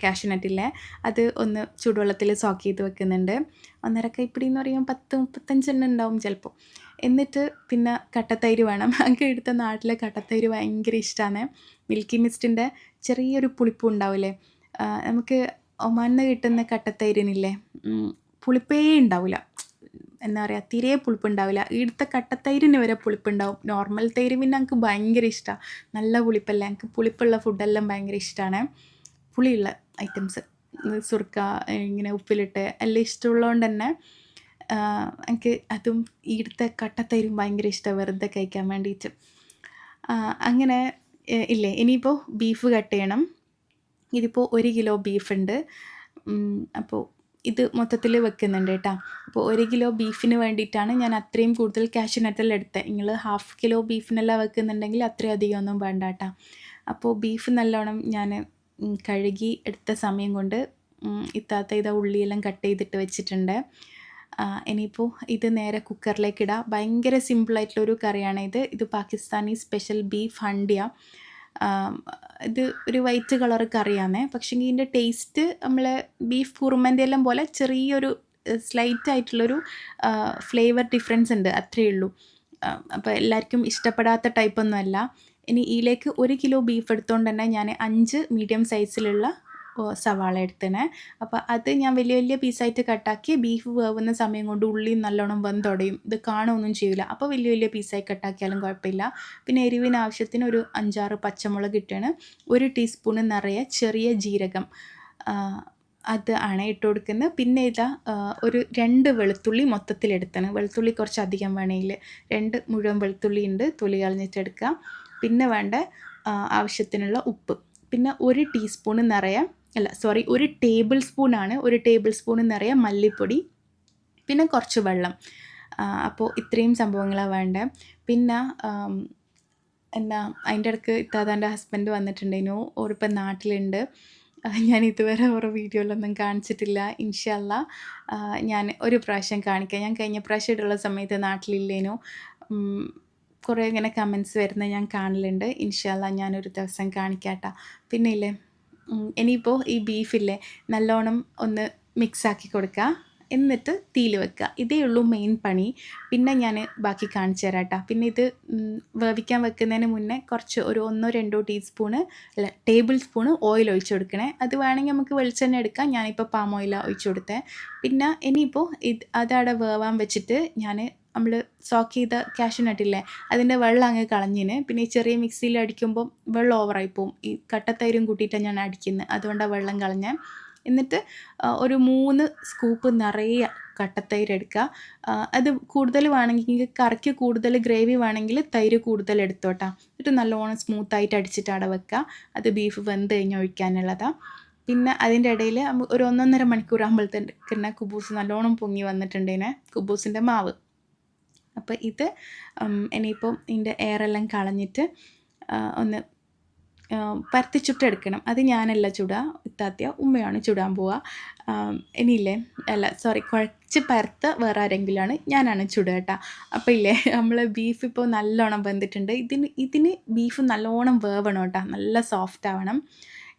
കാഷ്യൂനട്ടില്ലേ, അത് ഒന്ന് ചൂടുവെള്ളത്തിൽ സോക്ക് ചെയ്ത് വെക്കുന്നുണ്ട്. 1.5 കൈപ്പിടി എന്ന് പറയുമ്പോൾ 10-35 ഉണ്ടാവും ചിലപ്പോൾ. എന്നിട്ട് പിന്നെ കട്ടത്തൈര് വേണം. എനിക്ക് എടുത്ത നാട്ടിലെ കട്ടത്തൈര് ഭയങ്കര ഇഷ്ടമാണ്. മിൽക്കി മിസ്റ്റിൻ്റെ ചെറിയൊരു പുളിപ്പ് ഉണ്ടാവില്ലേ, നമുക്ക് ഒമാനിൽ നിന്ന് കിട്ടുന്ന കട്ടത്തൈരിനില്ലേ പുളിപ്പേ ഉണ്ടാവില്ല. എന്താ പറയുക, തീരെ പുളിപ്പുണ്ടാവില്ല. ഇവിടുത്തെ കട്ടത്തൈരിന് വരെ പുളിപ്പുണ്ടാവും. നോർമൽ തൈര് പിന്നെ എനിക്ക് ഭയങ്കര ഇഷ്ടമാണ്. നല്ല പുളിപ്പല്ല, എനിക്ക് പുളിപ്പുള്ള ഫുഡെല്ലാം ഭയങ്കര ഇഷ്ടമാണ്. പുളിയുള്ള ഐറ്റംസ്, സുർക്ക ഇങ്ങനെ ഉപ്പിലിട്ട് എല്ലാം ഇഷ്ടമുള്ളതുകൊണ്ട് തന്നെ എനിക്ക് അതും ഇവിടുത്തെ കട്ടത്തൈരും ഭയങ്കര ഇഷ്ടമാണ് വെറുതെ കഴിക്കാൻ വേണ്ടിയിട്ട്. അങ്ങനെ ഇല്ലേ, ഇനിയിപ്പോൾ ബീഫ് കട്ട് ചെയ്യണം. ഇതിപ്പോൾ 1 കിലോ ബീഫുണ്ട്. അപ്പോൾ ഇത് മൊത്തത്തിൽ വെക്കുന്നുണ്ട് കേട്ടോ. അപ്പോൾ 1 കിലോ ബീഫിന് വേണ്ടിയിട്ടാണ് ഞാൻ അത്രയും കൂടുതൽ കാഷ്യൂനട്ടെല്ലാം എടുത്തത്. നിങ്ങൾ 1/2 കിലോ ബീഫിനെല്ലാം വെക്കുന്നുണ്ടെങ്കിൽ അത്രയും അധികമൊന്നും വേണ്ട കേട്ടോ. അപ്പോൾ ബീഫ് നല്ലോണം ഞാൻ കഴുകി എടുത്ത സമയം കൊണ്ട് ഇതാ ഉള്ളിയെല്ലാം കട്ട് ചെയ്തിട്ട് വെച്ചിട്ടുണ്ട്. ഇനിയിപ്പോൾ ഇത് നേരെ കുക്കറിലേക്ക് ഇടാം. ഭയങ്കര സിമ്പിളായിട്ടുള്ളൊരു കറിയാണ് ഇത് പാകിസ്ഥാനി സ്പെഷ്യൽ ബീഫ് ഹണ്ടിയ. ഇത് ഒരു വൈറ്റ് കളർ കറിയാണ്. പക്ഷേ ഇതിൻ്റെ ടേസ്റ്റ് നമ്മളെ ബീഫ് കുറുമൻ്റെ എല്ലാം പോലെ ചെറിയൊരു സ്ലൈറ്റ് ആയിട്ടുള്ളൊരു ഫ്ലേവർ ഡിഫറൻസ് ഉണ്ട്, അത്രയേ ഉള്ളൂ. അപ്പോൾ എല്ലാവർക്കും ഇഷ്ടപ്പെടാത്ത ടൈപ്പൊന്നുമല്ല. ഇനി ഇതിലേക്ക് 1 കിലോ ബീഫ് എടുത്തുകൊണ്ട് തന്നെ ഞാൻ 5 മീഡിയം സൈസിലുള്ള സവാള എടുത്തേ. അപ്പോൾ അത് ഞാൻ വലിയ വലിയ പീസായിട്ട് കട്ടാക്കി ബീഫ് വേവുന്ന സമയം കൊണ്ട് ഉള്ളി നല്ലോണം വെന്തൊടയും, ഇത് കാണുകയൊന്നും ചെയ്യില്ല. അപ്പോൾ വലിയ വലിയ പീസായി കട്ടാക്കിയാലും കുഴപ്പമില്ല. പിന്നെ എരിവിന് ആവശ്യത്തിന് ഒരു 5-6 പച്ചമുളക് ഇട്ടാണ്. 1 ടീസ്പൂണ് നിറയെ ചെറിയ ജീരകം, അത് ആണ് ഇട്ട് കൊടുക്കുന്നത്. പിന്നെ ഇതാ ഒരു 2 വെളുത്തുള്ളി മൊത്തത്തിലെടുത്താണ്. വെളുത്തുള്ളി കുറച്ചധികം വേണമെങ്കിൽ 2 മുഴുവൻ വെളുത്തുള്ളി ഉണ്ട്, തൊലി കളഞ്ഞിട്ടെടുക്കുക. പിന്നെ വേണ്ട ആവശ്യത്തിനുള്ള ഉപ്പ്. പിന്നെ 1 ടീസ്പൂണ് നിറയെ ഒരു ടേബിൾ സ്പൂണാണ്, 1 ടേബിൾ സ്പൂണ് നിറയെ മല്ലിപ്പൊടി, പിന്നെ കുറച്ച് വെള്ളം. അപ്പോൾ ഇത്രയും സംഭവങ്ങളാണ് വേണ്ടത്. പിന്നെ എന്താ അതിൻ്റെ ഇടയ്ക്ക് ഇത്താത്താൻ്റെ ഹസ്ബൻഡ് വന്നിട്ടുണ്ടായിരുന്നു. ഓരിപ്പം നാട്ടിലുണ്ട്. ഞാൻ ഇതുവരെ ഓരോ വീഡിയോയിലൊന്നും കാണിച്ചിട്ടില്ല. ഇൻഷാ അല്ലാ ഞാൻ ഒരു പ്രാവശ്യം കാണിക്കാം. ഞാൻ കഴിഞ്ഞ പ്രാവശ്യം ഇട്ടുള്ള സമയത്ത് നാട്ടിലില്ലേനു. കുറേ ഇങ്ങനെ കമൻസ് വരുന്നത് ഞാൻ കാണലുണ്ട്. ഇൻഷാ അല്ലാ ഞാനൊരു ദിവസം കാണിക്കാട്ടോ. പിന്നെ ഇല്ലേ, ഇനിയിപ്പോൾ ഈ ബീഫില്ലേ നല്ലോണം ഒന്ന് മിക്സാക്കി കൊടുക്കുക, എന്നിട്ട് തീയിൽ വെക്കുക. ഇതേ ഉള്ളൂ മെയിൻ പണി. പിന്നെ ഞാൻ ബാക്കി കാണിച്ചു തരാം കേട്ടോ. പിന്നെ ഇത് വേവിക്കാൻ വെക്കുന്നതിന് മുന്നേ കുറച്ച് ഒരു 1-2 ടേബിൾ സ്പൂണ് ഓയിൽ ഒഴിച്ച് കൊടുക്കണേ. അത് വേണമെങ്കിൽ നമുക്ക് വെളിച്ചെണ്ണ എടുക്കാം. ഞാനിപ്പോൾ പാം ഓയിലാണ് ഒഴിച്ച് കൊടുത്തത്. പിന്നെ ഇനിയിപ്പോൾ അതവിടെ വേവാൻ വെച്ചിട്ട് നമ്മൾ സോക്ക് ചെയ്ത കാഷ്യൂ നട്ടില്ലേ അതിൻ്റെ വെള്ളം അങ്ങ് കളഞ്ഞിന്. പിന്നെ ഈ ചെറിയ മിക്സിയിൽ അടിക്കുമ്പോൾ വെള്ളം ഓവറായി പോവും. ഈ കട്ടത്തൈരും കൂട്ടിയിട്ടാണ് ഞാൻ അടിക്കുന്നത്, അതുകൊണ്ടാണ് വെള്ളം കളഞ്ഞത്. എന്നിട്ട് ഒരു 3 സ്കൂപ്പ് നിറയെ കട്ടത്തൈര് എടുക്കുക. അത് കൂടുതൽ വേണമെങ്കിൽ കറിക്ക് കൂടുതൽ ഗ്രേവി വേണമെങ്കിൽ തൈര് കൂടുതൽ എടുത്തോട്ടാ. എന്നിട്ട് നല്ലോണം സ്മൂത്തായിട്ട് അടിച്ചിട്ട് അവിടെ വെക്കുക. അത് ബീഫ് വെന്ത് കഴിഞ്ഞ് ഒഴിക്കാനുള്ളതാണ്. പിന്നെ അതിൻ്റെ ഇടയിൽ ഒരു 1-1.5 മണിക്കൂർ ആകുമ്പോഴത്തേക്ക് കുബൂസ് നല്ലോണം പൊങ്ങി വന്നിട്ടുണ്ടേനെ, കുബൂസിൻ്റെ മാവ്. അപ്പോൾ ഇത് ഇനിയിപ്പം ഇതിൻ്റെ എയറെല്ലാം കളഞ്ഞിട്ട് ഒന്ന് പരത്തി ചുട്ടെടുക്കണം. അത് ഞാനല്ല ചുടുക, ഇത്താത്തിയ ഉമ്മയാണ് ചുടാൻ പോവുക. ഇനിയില്ലേ കുഴച്ച് പരത്ത് വേറെ ആരെങ്കിലുമാണ്, ഞാനാണ് ചുടുക കേട്ടോ. അപ്പോൾ ഇല്ലേ നമ്മൾ ബീഫ് ഇപ്പോൾ നല്ലോണം വെന്തിട്ടുണ്ട്. ഇതിന് ബീഫ് നല്ലോണം വേവണം കേട്ടോ, നല്ല സോഫ്റ്റ് ആവണം.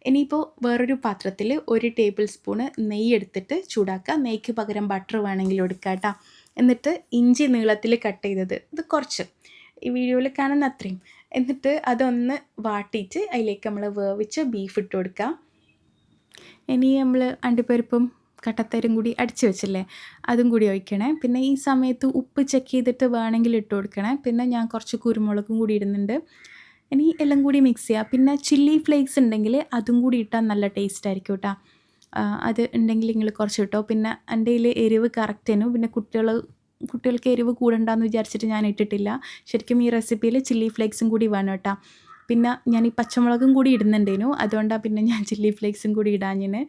ഇനിയിപ്പോൾ വേറൊരു പാത്രത്തിൽ 1 ടേബിൾ സ്പൂണ് നെയ്യ് എടുത്തിട്ട് ചൂടാക്കുക. നെയ്ക്ക് പകരം ബട്ടർ വേണമെങ്കിലും എടുക്കുക കേട്ടോ. എന്നിട്ട് ഇഞ്ചി നീളത്തിൽ കട്ട് ചെയ്തത്, ഇത് കുറച്ച് ഈ വീഡിയോയിൽ കാണുന്ന അത്രയും, എന്നിട്ട് അതൊന്ന് വാട്ടിയിട്ട് അതിലേക്ക് നമ്മൾ വേവിച്ച് ബീഫ് ഇട്ട് കൊടുക്കുക. ഇനി നമ്മൾ അണ്ടിപ്പരിപ്പും കട്ടത്തൈരും കൂടി അടിച്ച് വെച്ചില്ലേ അതും കൂടി ഒഴിക്കണേ. പിന്നെ ഈ സമയത്ത് ഉപ്പ് ചെക്ക് ചെയ്തിട്ട് വേണമെങ്കിൽ ഇട്ട് കൊടുക്കണേ. പിന്നെ ഞാൻ കുറച്ച് കുരുമുളകും കൂടി ഇടുന്നുണ്ട്. ഇനി എല്ലാം കൂടി മിക്സ് ചെയ്യുക. പിന്നെ ചില്ലി ഫ്ലേക്സ് ഉണ്ടെങ്കിൽ അതും കൂടി ഇട്ടാൽ നല്ല ടേസ്റ്റ് ആയിരിക്കും കേട്ടോ. അത് ഉണ്ടെങ്കിൽ നിങ്ങൾ കുറച്ച് ഇട്ടോ. പിന്നെ എൻ്റെ കയ്യിൽ എരിവ് കറക്റ്റേനു. പിന്നെ കുട്ടികൾക്ക് എരിവ് കൂടണ്ടെന്ന് വിചാരിച്ചിട്ട് ഞാൻ ഇട്ടിട്ടില്ല. ശരിക്കും ഈ റെസിപ്പിയിൽ ചില്ലി ഫ്ലേക്സും കൂടി വേണം കേട്ടോ. പിന്നെ ഞാൻ ഈ പച്ചമുളകും കൂടി ഇടുന്നുണ്ടേനു, അതുകൊണ്ടാണ് പിന്നെ ഞാൻ ചില്ലി ഫ്ലേക്സും കൂടി ഇടാഞ്ഞിന്.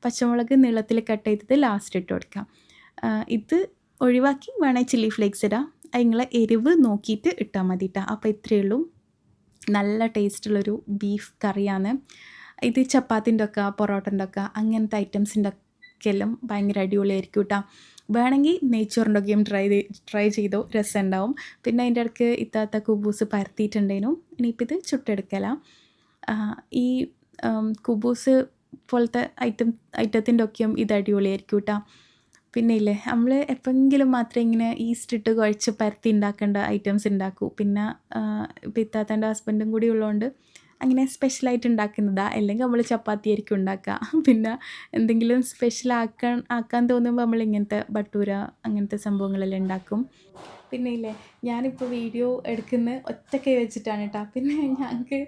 പച്ചമുളക് നീളത്തിൽ കട്ട് ചെയ്തത് ലാസ്റ്റ് ഇട്ട് കൊടുക്കാം. ഇത് ഒഴിവാക്കി വേണേൽ ചില്ലി ഫ്ലേക്സ് ഇടാം. നിങ്ങളെ എരിവ് നോക്കിയിട്ട് ഇട്ടാൽ മതി കേട്ടോ. അപ്പോൾ ഇത്രയേ ഉള്ളൂ. നല്ല ടേസ്റ്റുള്ളൊരു ബീഫ് കറിയാണ് ഇത്. ചപ്പാത്തിൻ്റെ ഒക്കെ പൊറോട്ടൻ്റെ ഒക്കെ അങ്ങനത്തെ ഐറ്റംസിൻ്റെ ഒക്കെ എല്ലാം ഭയങ്കര അടിപൊളിയായിരിക്കും കേട്ടോ. വേണമെങ്കിൽ നെയ്ച്ചോറിൻ്റെ ഒക്കെയും ട്രൈ ചെയ്തോ, രസം ഉണ്ടാവും. പിന്നെ അതിൻ്റെ ഇടയ്ക്ക് ഇത്താത്ത കുബൂസ് പരത്തിയിട്ടുണ്ടേനു. ഇനിയിപ്പോൾ ഇത് ചുട്ടെടുക്കലാണ്. ഈ കുബൂസ് പോലത്തെ ഐറ്റത്തിൻ്റെ ഒക്കെയും ഇത് അടിപൊളിയായിരിക്കും കേട്ടോ. പിന്നെ ഇല്ലേ നമ്മൾ എപ്പോഴെങ്കിലും മാത്രമേ ഇങ്ങനെ ഈസ്റ്റ് ഇട്ട് കുഴച്ച് പരത്തി ഉണ്ടാക്കേണ്ട ഐറ്റംസ് ഉണ്ടാക്കൂ. പിന്നെ ഇപ്പോൾ ഇത്താത്തൻ്റെ ഹസ്ബൻഡും കൂടി ഉള്ളതുകൊണ്ട് അങ്ങനെ സ്പെഷ്യലായിട്ട് ഉണ്ടാക്കുന്നതാണ്. അല്ലെങ്കിൽ നമ്മൾ ചപ്പാത്തി ആയിരിക്കും ഉണ്ടാക്കുക. പിന്നെ എന്തെങ്കിലും സ്പെഷ്യൽ ആക്കാൻ തോന്നുമ്പോൾ നമ്മൾ ഇങ്ങനത്തെ ബട്ടൂര അങ്ങനത്തെ സംഭവങ്ങളെല്ലാം ഉണ്ടാക്കും. പിന്നെ ഇല്ലേ ഞാനിപ്പോൾ വീഡിയോ എടുക്കുന്ന ഒറ്റ വെച്ചിട്ടാണ് കേട്ടോ. പിന്നെ ഞങ്ങൾക്ക്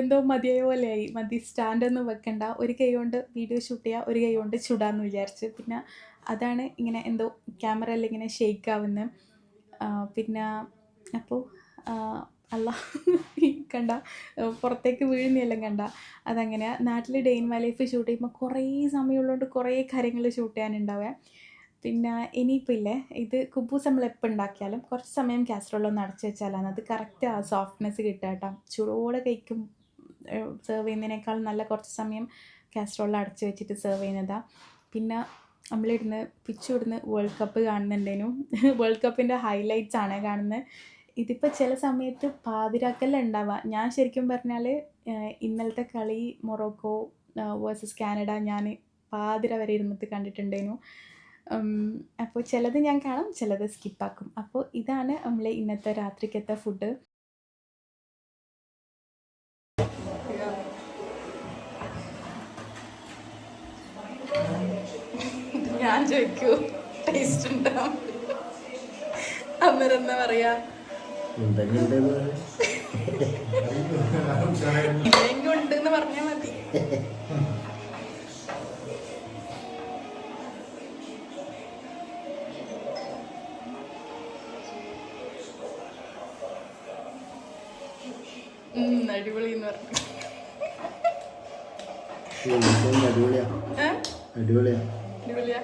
എന്തോ മതിയായ പോലെയായി. സ്റ്റാൻഡൊന്നും വെക്കണ്ട, ഒരു കൈ കൊണ്ട് വീഡിയോ ഷൂട്ട് ചെയ്യുക, ഒരു കൈ കൊണ്ട് ചുടാമെന്ന് വിചാരിച്ച്. പിന്നെ അതാണ് ഇങ്ങനെ എന്തോ ക്യാമറയിൽ ഇങ്ങനെ ഷെയ്ക്ക് ആവുന്നത്. പിന്നെ അപ്പോൾ അല്ല കണ്ട പുറത്തേക്ക് വീഴുന്നതെല്ലാം കണ്ട അതങ്ങനെയാണ്. നാട്ടിൽ day in my life shoot ചെയ്യുമ്പോൾ കുറേ സമയമുള്ളതുകൊണ്ട് കുറേ കാര്യങ്ങൾ ഷൂട്ട് ചെയ്യാനുണ്ടാവുക. പിന്നെ ഇനിയിപ്പോൾ ഇല്ലേ ഇത് കുബൂസ് നമ്മൾ എപ്പോൾ ഉണ്ടാക്കിയാലും കുറച്ച് സമയം കാസറോളൊന്ന് അടച്ച് വെച്ചാലാണ് അത് കറക്റ്റ് ആ സോഫ്റ്റ്നെസ് കിട്ടുക കേട്ടോ. ചൂടോടെ കഴിക്കും സെർവ് ചെയ്യുന്നതിനേക്കാൾ നല്ല കുറച്ച് സമയം കാസറോളിൽ അടച്ച് വെച്ചിട്ട് സെർവ് ചെയ്യുന്നതാണ്. പിന്നെ നമ്മളിടുന്ന് പിച്ചുവിടുന്ന് വേൾഡ് കപ്പ് കാണുന്നുണ്ടേനു. വേൾഡ് കപ്പിൻ്റെ ഹൈലൈറ്റ്സ് ആണ് കാണുന്നത്. ഇതിപ്പോൾ ചില സമയത്ത് പാതിരാക്കല്ല ഉണ്ടാവുക. ഞാൻ ശരിക്കും പറഞ്ഞാൽ ഇന്നലത്തെ കളി മൊറോക്കോ വേഴ്സസ് കാനഡ ഞാൻ പാതിര വരെ ഇരുന്നിട്ട് കണ്ടിട്ടുണ്ടേനു. അപ്പോൾ ചിലത് ഞാൻ കാണും, ചിലത് സ്കിപ്പാക്കും. അപ്പോൾ ഇതാണ് നമ്മൾ ഇന്നത്തെ രാത്രിക്കത്തെ ഫുഡ്. ഞാൻ ചോദിക്കൂ ടേസ്റ്റ് ഉണ്ടാവും അന്നേരം എന്താ പറയാ ഉണ്ടെന്ന് പറഞ്ഞാൽ മതി. അടിപൊളി എന്ന് പറഞ്ഞു. അടിപൊളിയാ ഏ? അടിപൊളിയാ അടിപൊളിയാ.